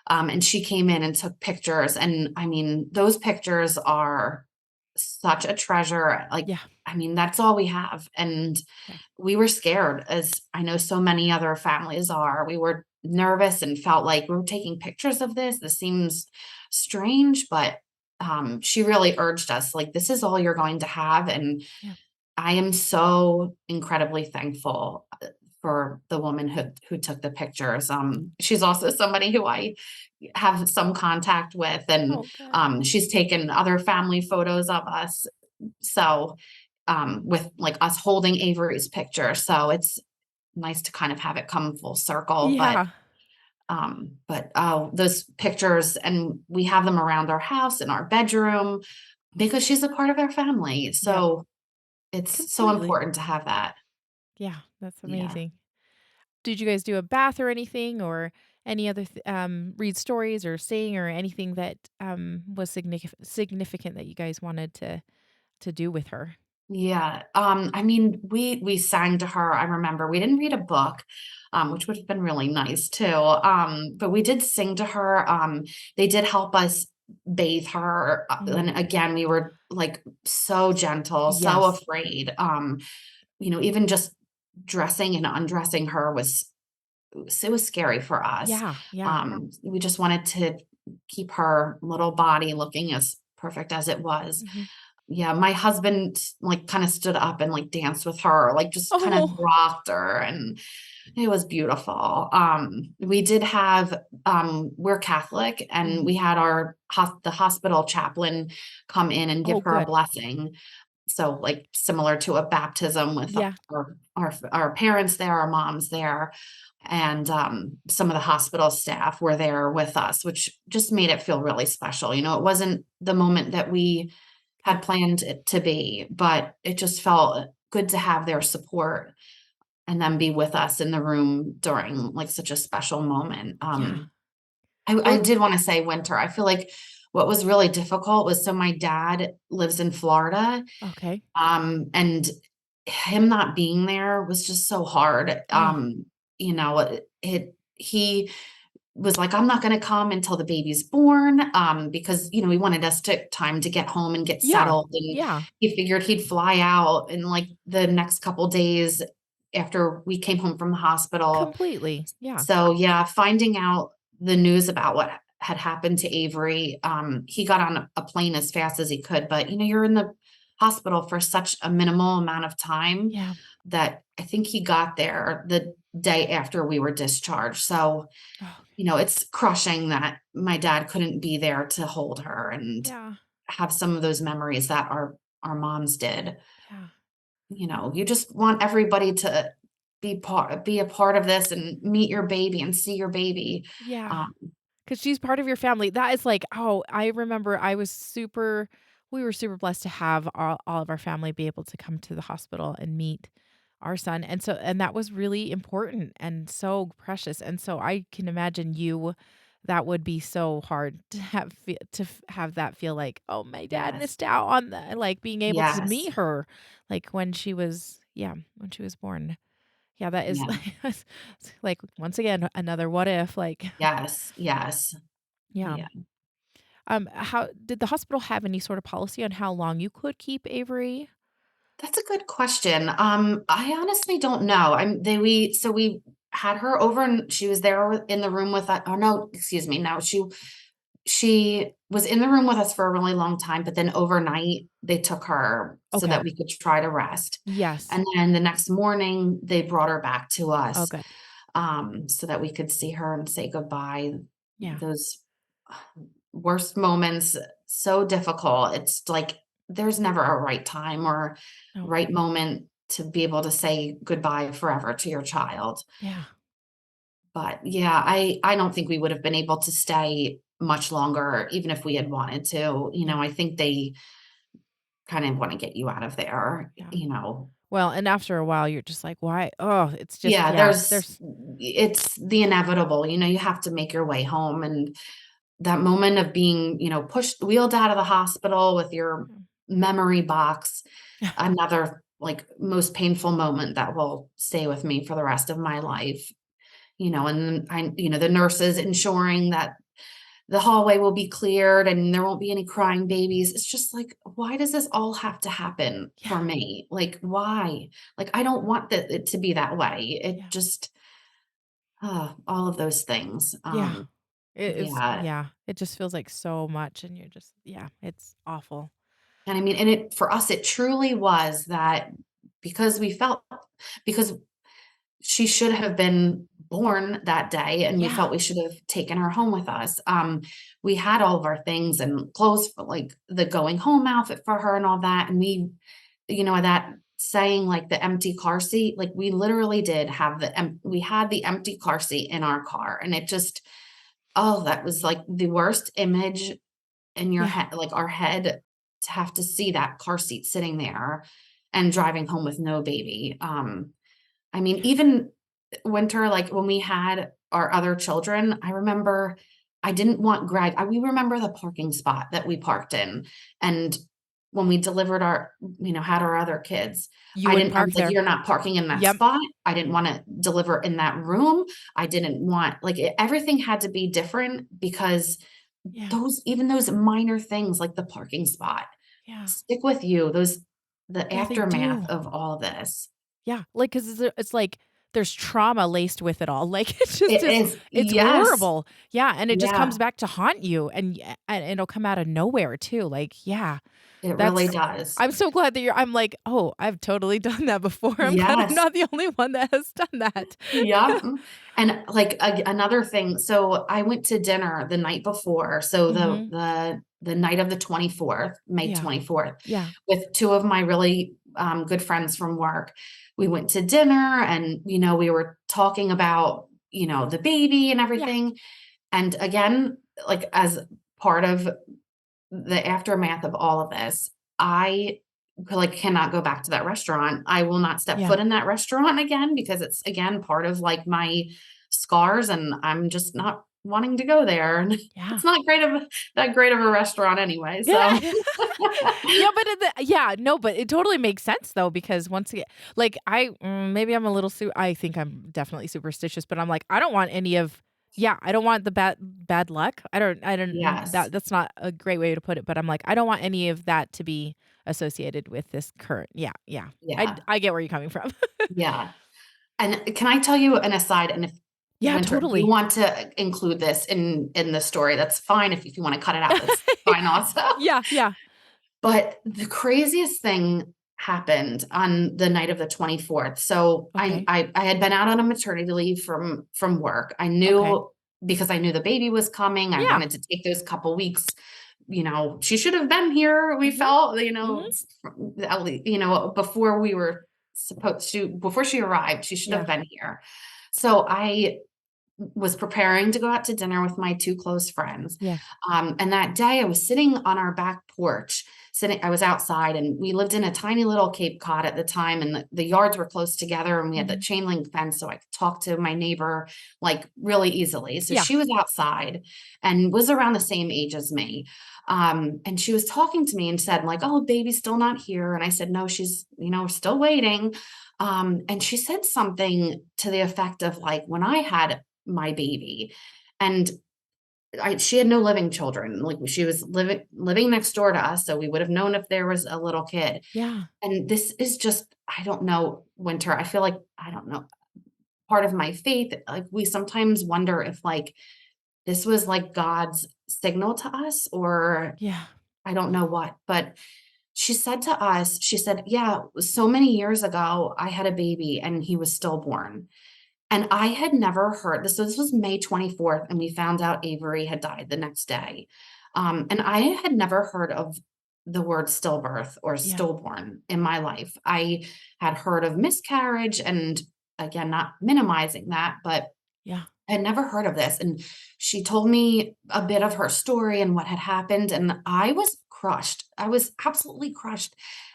And she came in and took pictures. And I mean, those pictures are such a treasure. Like, Yeah. I mean, that's all we have. And Yeah. we were scared, as I know so many other families are. We were nervous and felt like we're taking pictures of this. This seems strange, but she really urged us, like, this is all you're going to have. And Yeah. I am so incredibly thankful for the woman who took the pictures. She's also somebody who I have some contact with, and Oh, good. she's taken other family photos of us. So with like us holding Avery's picture. So it's nice to kind of have it come full circle. Yeah. But those pictures, and we have them around our house in our bedroom because she's a part of our family. Yep. So it's so Completely. important to have that. Yeah, that's Yeah. amazing. Did you guys do a bath or anything or any other read stories or sing or anything that was significant that you guys wanted to do with her? Yeah. I mean, we sang to her. I remember we didn't read a book, which would have been really nice too. But we did sing to her. They did help us bathe her. Mhm. And again, we were like so gentle, so Yes. afraid. Even just dressing and undressing her it was scary for us. Yeah, yeah. We just wanted to keep her little body looking as perfect as it was. Mhm. Yeah, my husband, like, kinda stood up and, like, danced with her, like, just kinda Oh. rocked her, and it was beautiful. We did have, we're Catholic, and Mhm. we had the hospital chaplain come in and give Oh, her a good. blessing. So, like, similar to a baptism with Yeah. our parents there, our moms there, and, some of the hospital staff were there with us, which just made it feel really special. It wasn't the moment that we Yeah. had planned it to be, but it just felt good to have their support and then be with us in the room during, like, such a special moment. Yeah. I Well, did wanna say winter. I feel like what was really difficult was, so my dad lives in Florida, okay. and him not being there was just so hard. Oh, He was like, "I'm not gonna come until the baby's born," because, he wanted us to time to get home and get yeah. settled, and Yeah. he figured he'd fly out in, like, the next couple days after we came home from the hospital. Completely. Yeah. So, yeah, finding out the news about what had happened to Avery, he got on a plane as fast as he could, but, you're in the hospital for such a minimal amount of time Yeah. that I think he got there the day after we were discharged. So, Oh, it's crushing that my dad couldn't be there to hold her and yeah. have some of those memories that our moms did. Yeah. You just want everybody to be a part of this and meet your baby and see your baby. Yeah. Um, 'Cause she's part of your family. That is like oh, I remember we were super blessed to have all of our family be able to come to the hospital and meet our son, and that was really important and so precious, and so I can imagine that would be so hard to have that feel like, "Oh, my dad yes, missed out on the" like, being able to yes, meet her, like, when she was born. Yeah, that is yeah, it's like, once again, another what if, like yes, yes, yeah. yeah. How did the hospital have any sort of policy on how long you could keep Avery? That's a good question. I honestly don't know. We had her over and she was there in the room with us. Oh no, excuse me. No, she was in the room with us for a really long time, but then overnight they took her so Okay. that we could try to rest. Yes. And then the next morning they brought her back to Oh, us, good. so that we could see her and say goodbye. Yeah. Those worst moments, so difficult. It's like there's never a right time or Oh, right moment to be able to say goodbye forever to your child. yeah. But yeah, I don't think we would have been able to stay much longer even if we had wanted to. Yeah. I think they kind of want to get you out of Yeah. there. Well, and after a while, you're just like, "Why?" Oh, it's just Yeah, yeah, there's it's the inevitable. You have to make your way home, and that moment of being, wheeled out of the hospital with your memory box, yeah. another, like, most painful moment that will stay with me for the rest of my life. And the nurses ensuring that the hallway will be cleared and there won't be any crying babies. It's just like, why does this all have to happen Yeah. for me? Like, why? Like, I don't want it to be that way. It Yeah. just, all of those things. Yeah. It is Yeah. yeah. It just feels like so much and you're just yeah, it's awful. And I mean, and for us, it truly was that because we felt, because she should have been born that day and we Yeah. felt we should have taken her home with us. We had all of our things and clothes for, like, the going home outfit for her and all that. And we that saying, like, the empty car seat, like, we literally did have we had the empty car seat in our car, and it just oh, that was, like, the worst image in your Yeah. head, like, our head, to have to see that car seat sitting there and driving home with no baby. I mean, Yeah. even winter, like, when we had our other children, I remember I didn't want Greg we remember the parking spot that we parked in, and when we delivered had our other kids, You wouldn't I park was like, there. "You're not parking in that Yep. spot." I didn't wanna deliver in that room. I didn't want like, everything had to be different because Yeah. those minor things, like the parking spot, Yeah. stick with you, the Yeah, they aftermath do. of all this. Yeah, like, 'cause it's like there's trauma laced with it all, like, it's just It is is it's yes. horrible. Yeah, and it just Yeah, comes back to haunt you, and it'll come out of nowhere too, like, yeah, it really that's does. I'm so glad that I'm like, "Oh, I've totally done that before." I'm glad I'm Yes. not the only one that has done that. Yep, and, like, another thing, so I went to dinner the night before, so Mhm. the night of the 24th, May Yeah. 24th, Yeah. with 2 of my really, good friends from work. We went to dinner and, we were talking about, the baby and Yeah. everything, and again, like, as part of the aftermath of all of this, I, like, cannot go back to that restaurant. I will not step Yeah. foot in that restaurant again because it's, again, part of, like, my scars, and I'm just not wanting to go there, and Yeah. it's not that great of a restaurant anyway, so Yeah. Yeah, but yeah, no, but it totally makes sense though because once again, like maybe I'm a little I think I'm definitely superstitious, but I'm like I don't want any of yeah, I don't want the bad luck. I don't Yes. that's not a great way to put it, but I'm like I don't want any of that to be associated with this current. Yeah, yeah. I Yeah. I get where you're coming from. Yeah. And can I tell you an aside, and if Yeah, Winter, if you totally. want to include this in the story, that's fine. If you wanna cut it out, that's fine also. Yeah, yeah. But the craziest thing happened on the night of the 24th. So Okay. I had been out on a maternity leave from work. I Okay. knew because I knew the baby was coming, I Yeah. wanted to take those couple weeks, she should have been here, we Mhm. felt, Mhm. at least, before we were supposed to before she arrived, she should have Yeah. been here. So I was preparing to go out to dinner with my 2 close friends. Yeah. And that day I was sitting on our back porch, I was outside and we lived in a tiny little Cape Cod at the time and the yards were close together and we had the Mhm. chain link fence so I could talk to my neighbor like really easily. So Yeah. she was outside and was around the same age as me. And she was talking to me and said like, "Oh, baby's still not here." And I said, "No, she's, still waiting." And she said something to the effect of like, when I had my baby. And she had no living children. Like she was living next door to us, so we would have known if there was a little kid. Yeah. And this is just, I don't know, Winter. I feel like I don't know, part of my faith. Like we sometimes wonder if like this was like God's signal to us, or Yeah. I don't know what. But she said to us, she said, "Yeah, so many years ago, I had a baby and he was stillborn." And I had never heard this was May 24th, and we found out Avery had died the next day. And I had never heard of the word stillbirth or Yeah. stillborn in my life. I had heard of miscarriage and again, not minimizing that, but Yeah. I had never heard of this. And she told me a bit of her story and what had happened. And I was crushed. I was absolutely crushed.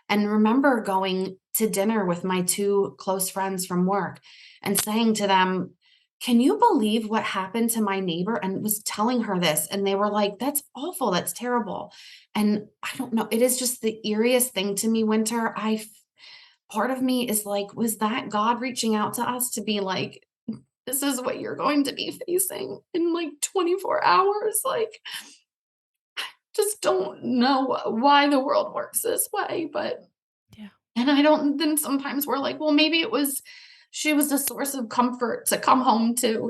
And remember going to dinner with my 2 close friends from work and saying to them, "Can you believe what happened to my neighbor?" And was telling her this. And they were like, "That's awful. That's terrible." And I don't know. It is just the eeriest thing to me, Winter. Part of me is like, was that God reaching out to us to be like, this is what you're going to be facing in like 24 hours. Like, just don't know why the world works this way. Yeah. And I don't, then sometimes we're like, well, maybe she was a source of comfort to come home to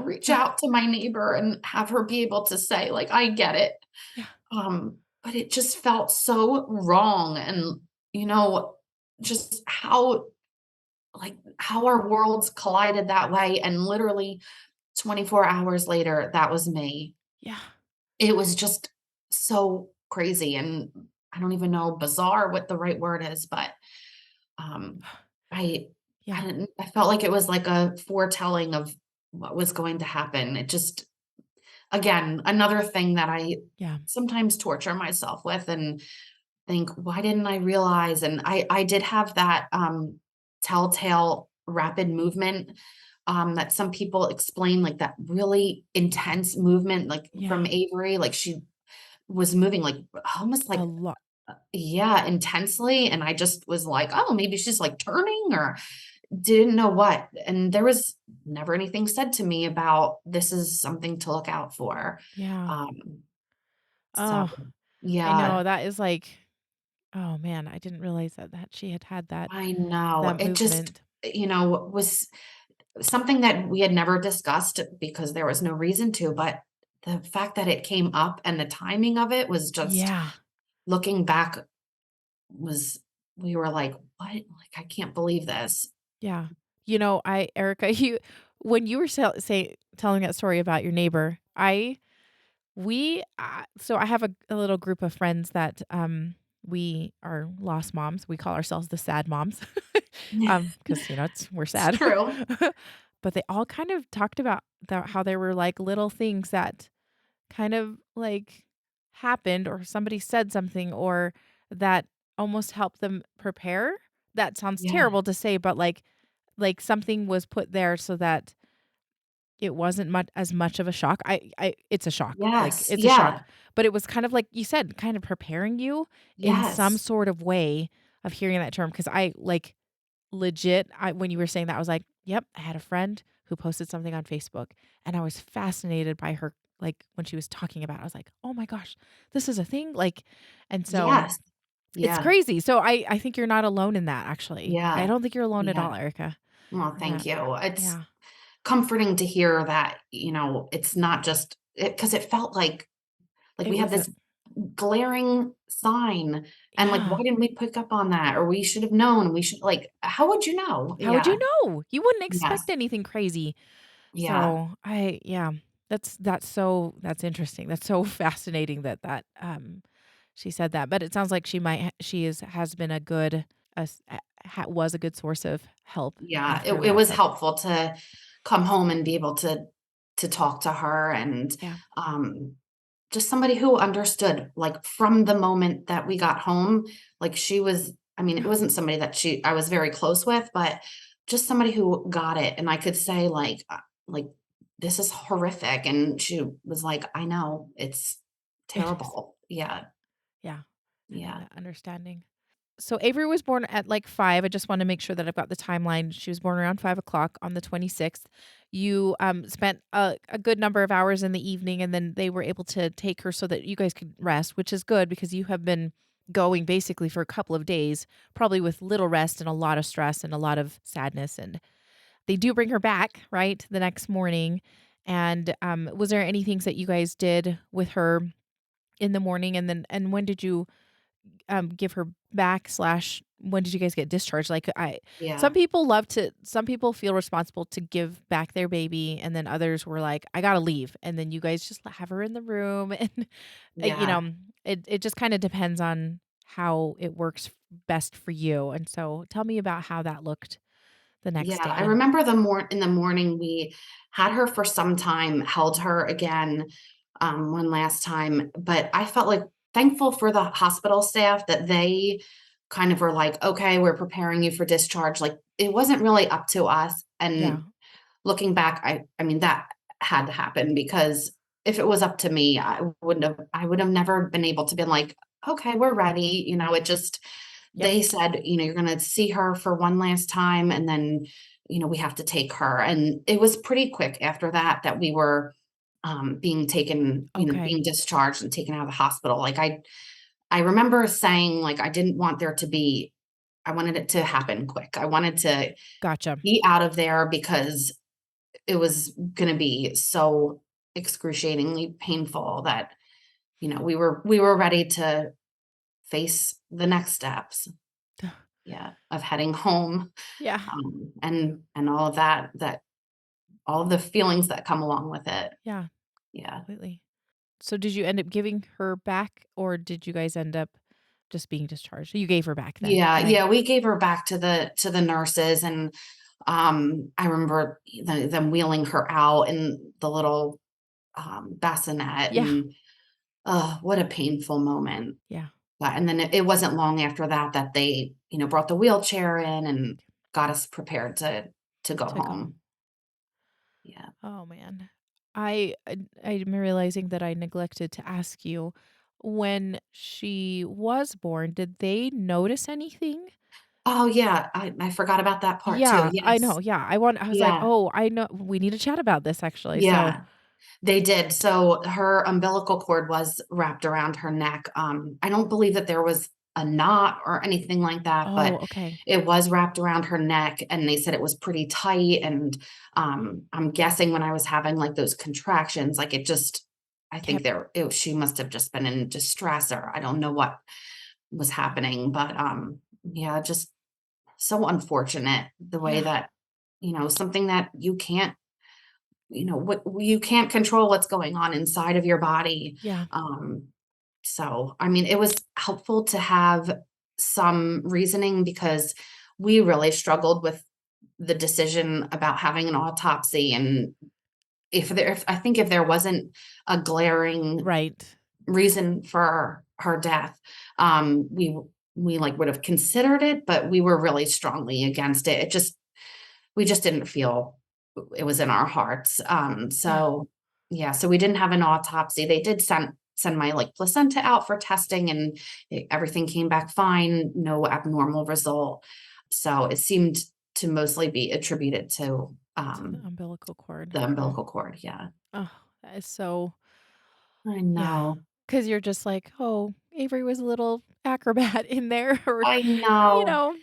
reach Yeah. out to my neighbor and have her be able to say, like, I get it. Yeah. But it just felt so wrong. And, you know, just how our worlds collided that way. And literally 24 hours later, that was me. Yeah. It was just so crazy, and I don't even know, bizarre what the right word is, but, um, I Yeah. I felt like it was like a foretelling of what was going to happen. It just again, another thing that I Yeah. sometimes torture myself with and think, "Why didn't I realize?" And I did have that, telltale rapid movement, that some people explain, like, that really intense movement, like, from Yeah. Avery, like, she was moving, like, almost A like lot. yeah, intensely, and I just was like, "Oh, maybe she's, like, turning," or didn't know what, and there was never anything said to me about, "This is something to look out for." Yeah. Um, so, Oh, I yeah, know, that is like, oh, man, I didn't realize that she had that I know. that It just, movement. was something that we had never discussed because there was no reason to, but the fact that it came up and the timing of it was just Yeah. looking back was we were like, "What?" Like, "I can't believe this." Yeah. Erica, you when you were telling that story about your neighbor, so I have a little group of friends that, we are lost moms. We call ourselves the sad moms, because we're It's sad. true. But they all kind of talked about how there were, like, little things that kind of, like, happened or somebody said something or that almost helped them prepare. That sounds Yeah. terrible to say, but, like something was put there so that it wasn't much of a shock. It's a shock, like, Yes. it's a shock, Yeah. but it was kind of like you said, kind of preparing you in some Yes. sort of way of hearing that term. Because I, like, legit, when you were saying that, I was like, "Yep, I had a friend who posted something on Facebook, and I was fascinated by her, like, when she was talking about it, I was like, 'Oh my gosh, this is a thing?'" Like, and so Yes. it's Yeah. crazy. So I think you're not alone in that, actually. I Yeah. don't think you're alone at Yeah. all, Erica, Well, in thank that. you. It's Yeah. comforting to hear that, it's not just because it felt like It we had was a this glaring sign and like, Yeah. why didn't we pick up on that? Or we should have known. We should like, how would you know? How would you Yeah. know? You wouldn't Yes. expect anything crazy. Yeah. So, yeah, that's interesting. That's so fascinating that she said that. But it sounds like she has been a good was a good source of help Yeah. It, after it that. was So, helpful to come home and be able to talk to her and yeah. um just somebody who understood, like, from the moment that we got home, like, she was I mean, it wasn't somebody that I was very close with, but just somebody who got it, and I could say, like, "This is horrific," and she was like, "I know, it's It is. terrible." Yeah, Yeah. Having yeah, that understanding. So Avery was born at like 5. I just want to make sure that I've got the timeline. She was born around 5 o'clock on the 26th. You spent a good number of hours in the evening, and then they were able to take her so that you guys could rest, which is good because you have been going basically for a couple of days, probably with little rest and a lot of stress and a lot of sadness. And they do bring her back, right, the next morning. And was there any things that you guys did with her in the morning? And when did you give her back slash when did you guys get discharged? Like yeah, some people feel responsible to give back their baby, and then others were like, I gotta leave. And then you guys just have her in the room and yeah, it just kind of depends on how it works best for you. And so tell me about how that looked the next yeah. I day. remember in the morning, we had her for some time, held her again, one last time, but I felt, like, thankful for the hospital staff that they kind of were like, "Okay, we're preparing you for discharge." Like, it wasn't really up to us, Yeah. and looking back, I mean, that had to happen because if it was up to me, I would have never been able to be like, "Okay, we're ready," it just Yep. they said, "You're gonna see her for one last time, and then, we have to take her," and it was pretty quick after that that we were, being taken Okay. being discharged and taken out of the hospital, like, I remember saying, like, I wanted it to happen quick. I wanted to Gotcha. be out of there because it was gonna be so excruciatingly painful that, we were ready to face the next steps. Yeah, of heading home, Yeah. and all of that all of the feelings that come along with it. Yeah. Yeah. Completely. So did you end up giving her back, or did you guys end up just being discharged? You gave her back then, Yeah, right? yeah, we gave her back to the nurses, and, I remember them wheeling her out in the little, bassinet, Yeah, and, what a painful moment. yeah, But and then it wasn't long after that that they, brought the wheelchair in and got us prepared to go to go. home. Yeah. Oh, man. I'm realizing that I neglected to ask you, when she was born, did they notice anything? Oh, yeah, I forgot about that part too. Yeah, I know, Yes. yeah, I was like, Yeah, "Oh, I know we need to chat about this actually." So yeah. They did. So her umbilical cord was wrapped around her neck. I don't believe that there was a knot or anything like that, oh, but okay. it was wrapped around her neck, and they said it was pretty tight. And I'm guessing when I was having like those contractions, like I think Kept she must have just been in distress, or I don't know what was happening, but yeah, just so unfortunate the way Yeah, that, something that what you can't control what's going on inside of your body. yeah, Um, so, I mean, it was helpful to have some reasoning because we really struggled with the decision about having an autopsy. And I think if there wasn't a glaring right. reason for her death, we like would have considered it, but we were really strongly against it. We just didn't feel it was in our hearts. Yeah, So yeah, so we didn't have an autopsy. They did send my like placenta out for testing, and everything came back fine, no abnormal result. So it seemed to mostly be attributed to to the umbilical cord. the Oh, umbilical cord. Yeah. oh, that is so I yeah, know. because 'cause you're just like, "Oh, Avery was a little acrobat in there," or, I you know. know?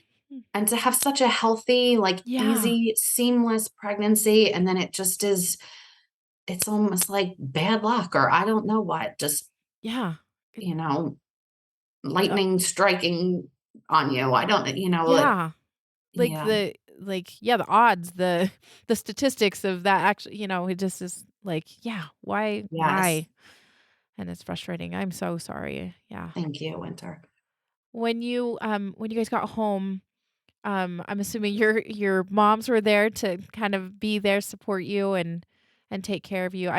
And to have such a healthy, like Yeah, easy, seamless pregnancy, and then it's almost like bad luck, or I don't know what, just, yeah, it you know, uh, lightning striking on you. I don't, like, yeah. Like, yeah, yeah, the odds, the statistics of that actually, it just is like, yeah, yes. why? And it's frustrating. I'm so sorry. Yeah. Thank you, Winter. When you guys got home, I'm assuming your moms were there to kind of be there, support you and take care of you.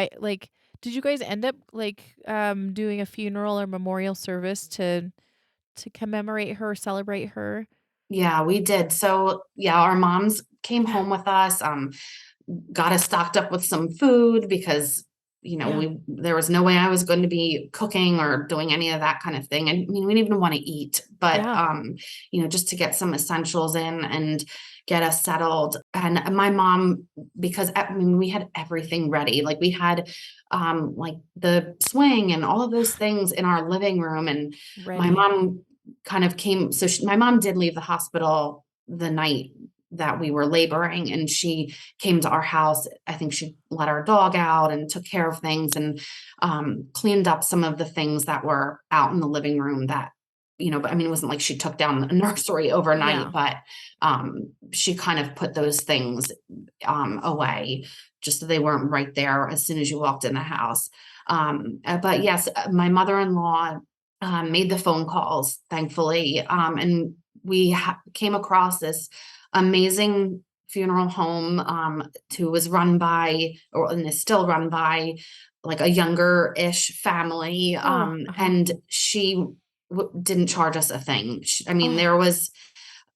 Did you guys end up doing a funeral or memorial service to commemorate her, celebrate her? Yeah, we did. So, yeah, our moms came Yeah. home with us. Got us stocked up with some food because, Yeah. there was no way I was going to be cooking or doing any of that kind of thing. I mean, we didn't even want to eat, but, Yeah. just to get some essentials in and get us settled. And my mom, because I mean, we had everything ready. Like we had, like the swing and all of those things in our living room. And my Ready. mom kind of came. So my mom did leave the hospital the night that we were laboring, and she came to our house. I think she let our dog out and took care of things, and cleaned up some of the things that were out in the living room that, but I mean, it wasn't like she took down the nursery overnight, Yeah. but she kind of put those things away just so they weren't right there as soon as you walked in the house. But yes, my mother-in-law made the phone calls, thankfully, and we came across this amazing funeral home, who was run by, or and is still run by, like a younger-ish family, Oh, uh-huh. and she didn't charge us a thing. I mean, Oh, there was,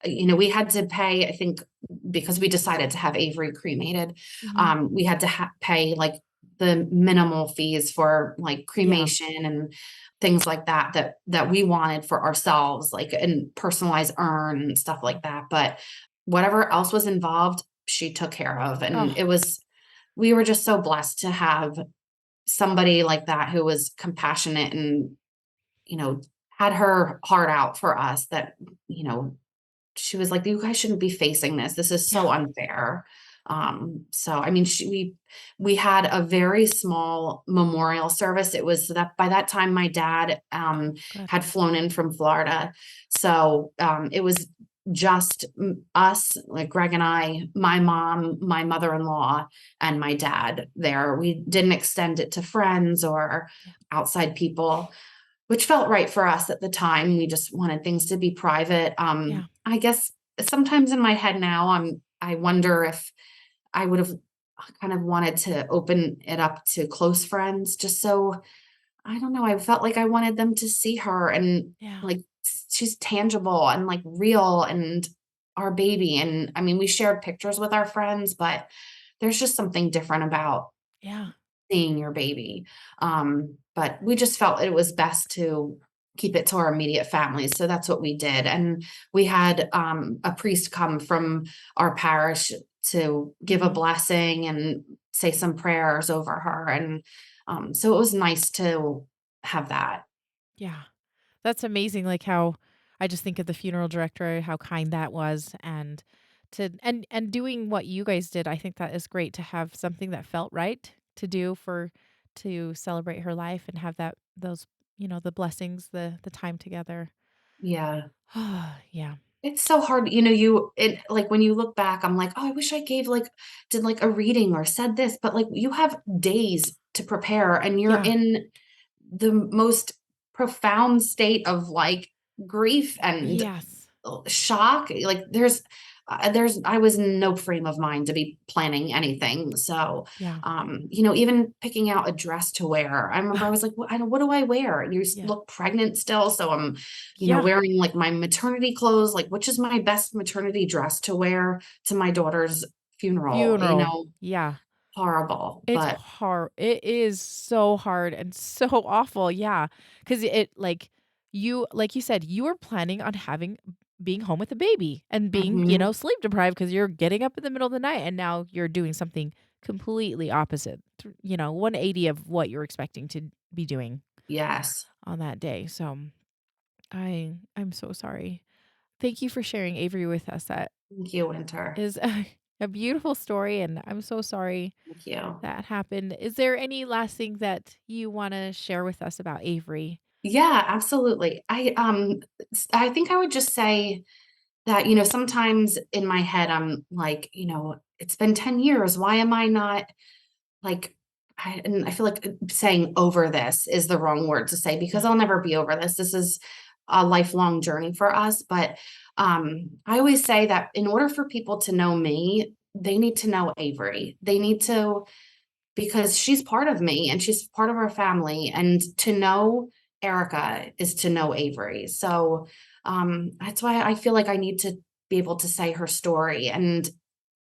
we had to pay, I think, because we decided to have Avery cremated, mhm. we had to pay like the minimal fees for like Yeah. cremation and things like that we wanted for ourselves, like and personalized urn and stuff Yeah. like that. But whatever else was involved, she took care of. And Oh, we were just so blessed to have somebody like that who was compassionate and, you know, had her heart out for us, that, you know, she was like, "You guys shouldn't be facing this. This is yeah. so unfair." So I mean, we had a very small memorial service. It was that by that time my dad Oh, good. had flown in from Florida. So it was just us, like Greg and I, my mom, my mother-in-law, and my dad there. We didn't extend it to friends or Yeah. outside people. which felt right for us at the time. We just wanted things to be private. Yeah. I guess sometimes in my head now, I wonder if I would have kind of wanted to open it up to close friends just so I don't know, I felt like I wanted them to see her and, Yeah. like, she's tangible and, like, real and our baby, and, I mean, we shared pictures with our friends, but there's just something different about Yeah. seeing your baby. But we just felt it was best to keep it to our immediate families, so that's what we did, and we had, a priest come from our parish to give a Mhm. blessing and say some prayers over her, and, so it was nice to have that. Yeah. That's amazing, like, how I just think of the funeral director, how kind that was, and and doing what you guys did, I think that is great to have something that felt right to do for to celebrate her life and have that those, the blessings, the time together. Yeah. Yeah. It's so hard, like, when you look back, I'm like, "Oh, I wish I did, like, a reading or said this," but, like, you have days to prepare, and you're Yeah. in the most profound state of, like, grief and Yes. shock, like, there's I was in no frame of mind to be planning anything, so, Yeah. even picking out a dress to wear, I remember I was like, what do I wear?" And Yeah. look pregnant still, so I'm, Yeah. wearing, like, my maternity clothes, like, which is my best maternity dress to wear to my daughter's funeral, Funeral. Yeah. horrible, It's but hard. It is so hard and so awful, yeah, because like you said, you were planning on being home with a baby and being, mhm, sleep deprived because 'cause you're getting up in the middle of the night, and now you're doing something completely opposite, 180 of what you're expecting to be doing yes. on that day, so I'm so sorry. Thank you for sharing Avery with us. That Thank you, Winter. is a beautiful story, and I'm so sorry Thank you. that happened. Is there any last thing that you wanna share with us about Avery? Yeah, absolutely. I think I would just say that, sometimes in my head, I'm like, it's been 10 years. Why am I not like, and I feel like saying over this is the wrong word to say because Yeah, I'll never be over this. This is a lifelong journey for us. But I always say that in order for people to know me, they need to know Avery. They need to because she's part of me and she's part of our family. And to know Erica is to know Avery. So that's why I feel like I need to be able to say her story. And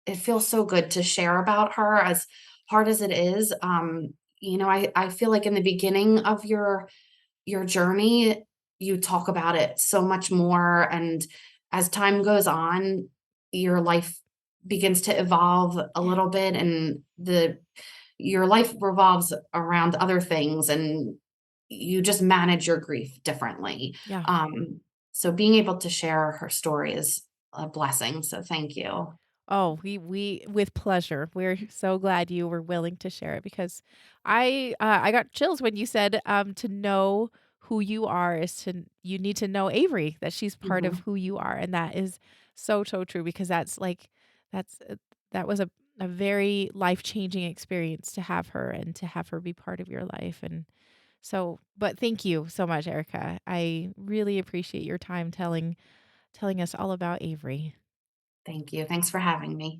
it feels so good to share about her as hard as it is. I feel like in the beginning of your journey, you talk about it so much more. And as time goes on, your life begins to evolve a yeah, little bit and the your life revolves around other things and you just manage your grief differently. yeah. So being able to share her story is a blessing. So thank you. Oh, we with pleasure. We're so glad you were willing to share it because I got chills when you said, to know who you are is to you need to know Avery, that she's part of Mhm. who you are, and that is so, so true because that's that was a very life-changing experience to have her and to have her be part of your life, and so but thank you so much, Erica. I really appreciate your time telling us all about Avery. Thank you. Thanks for having me.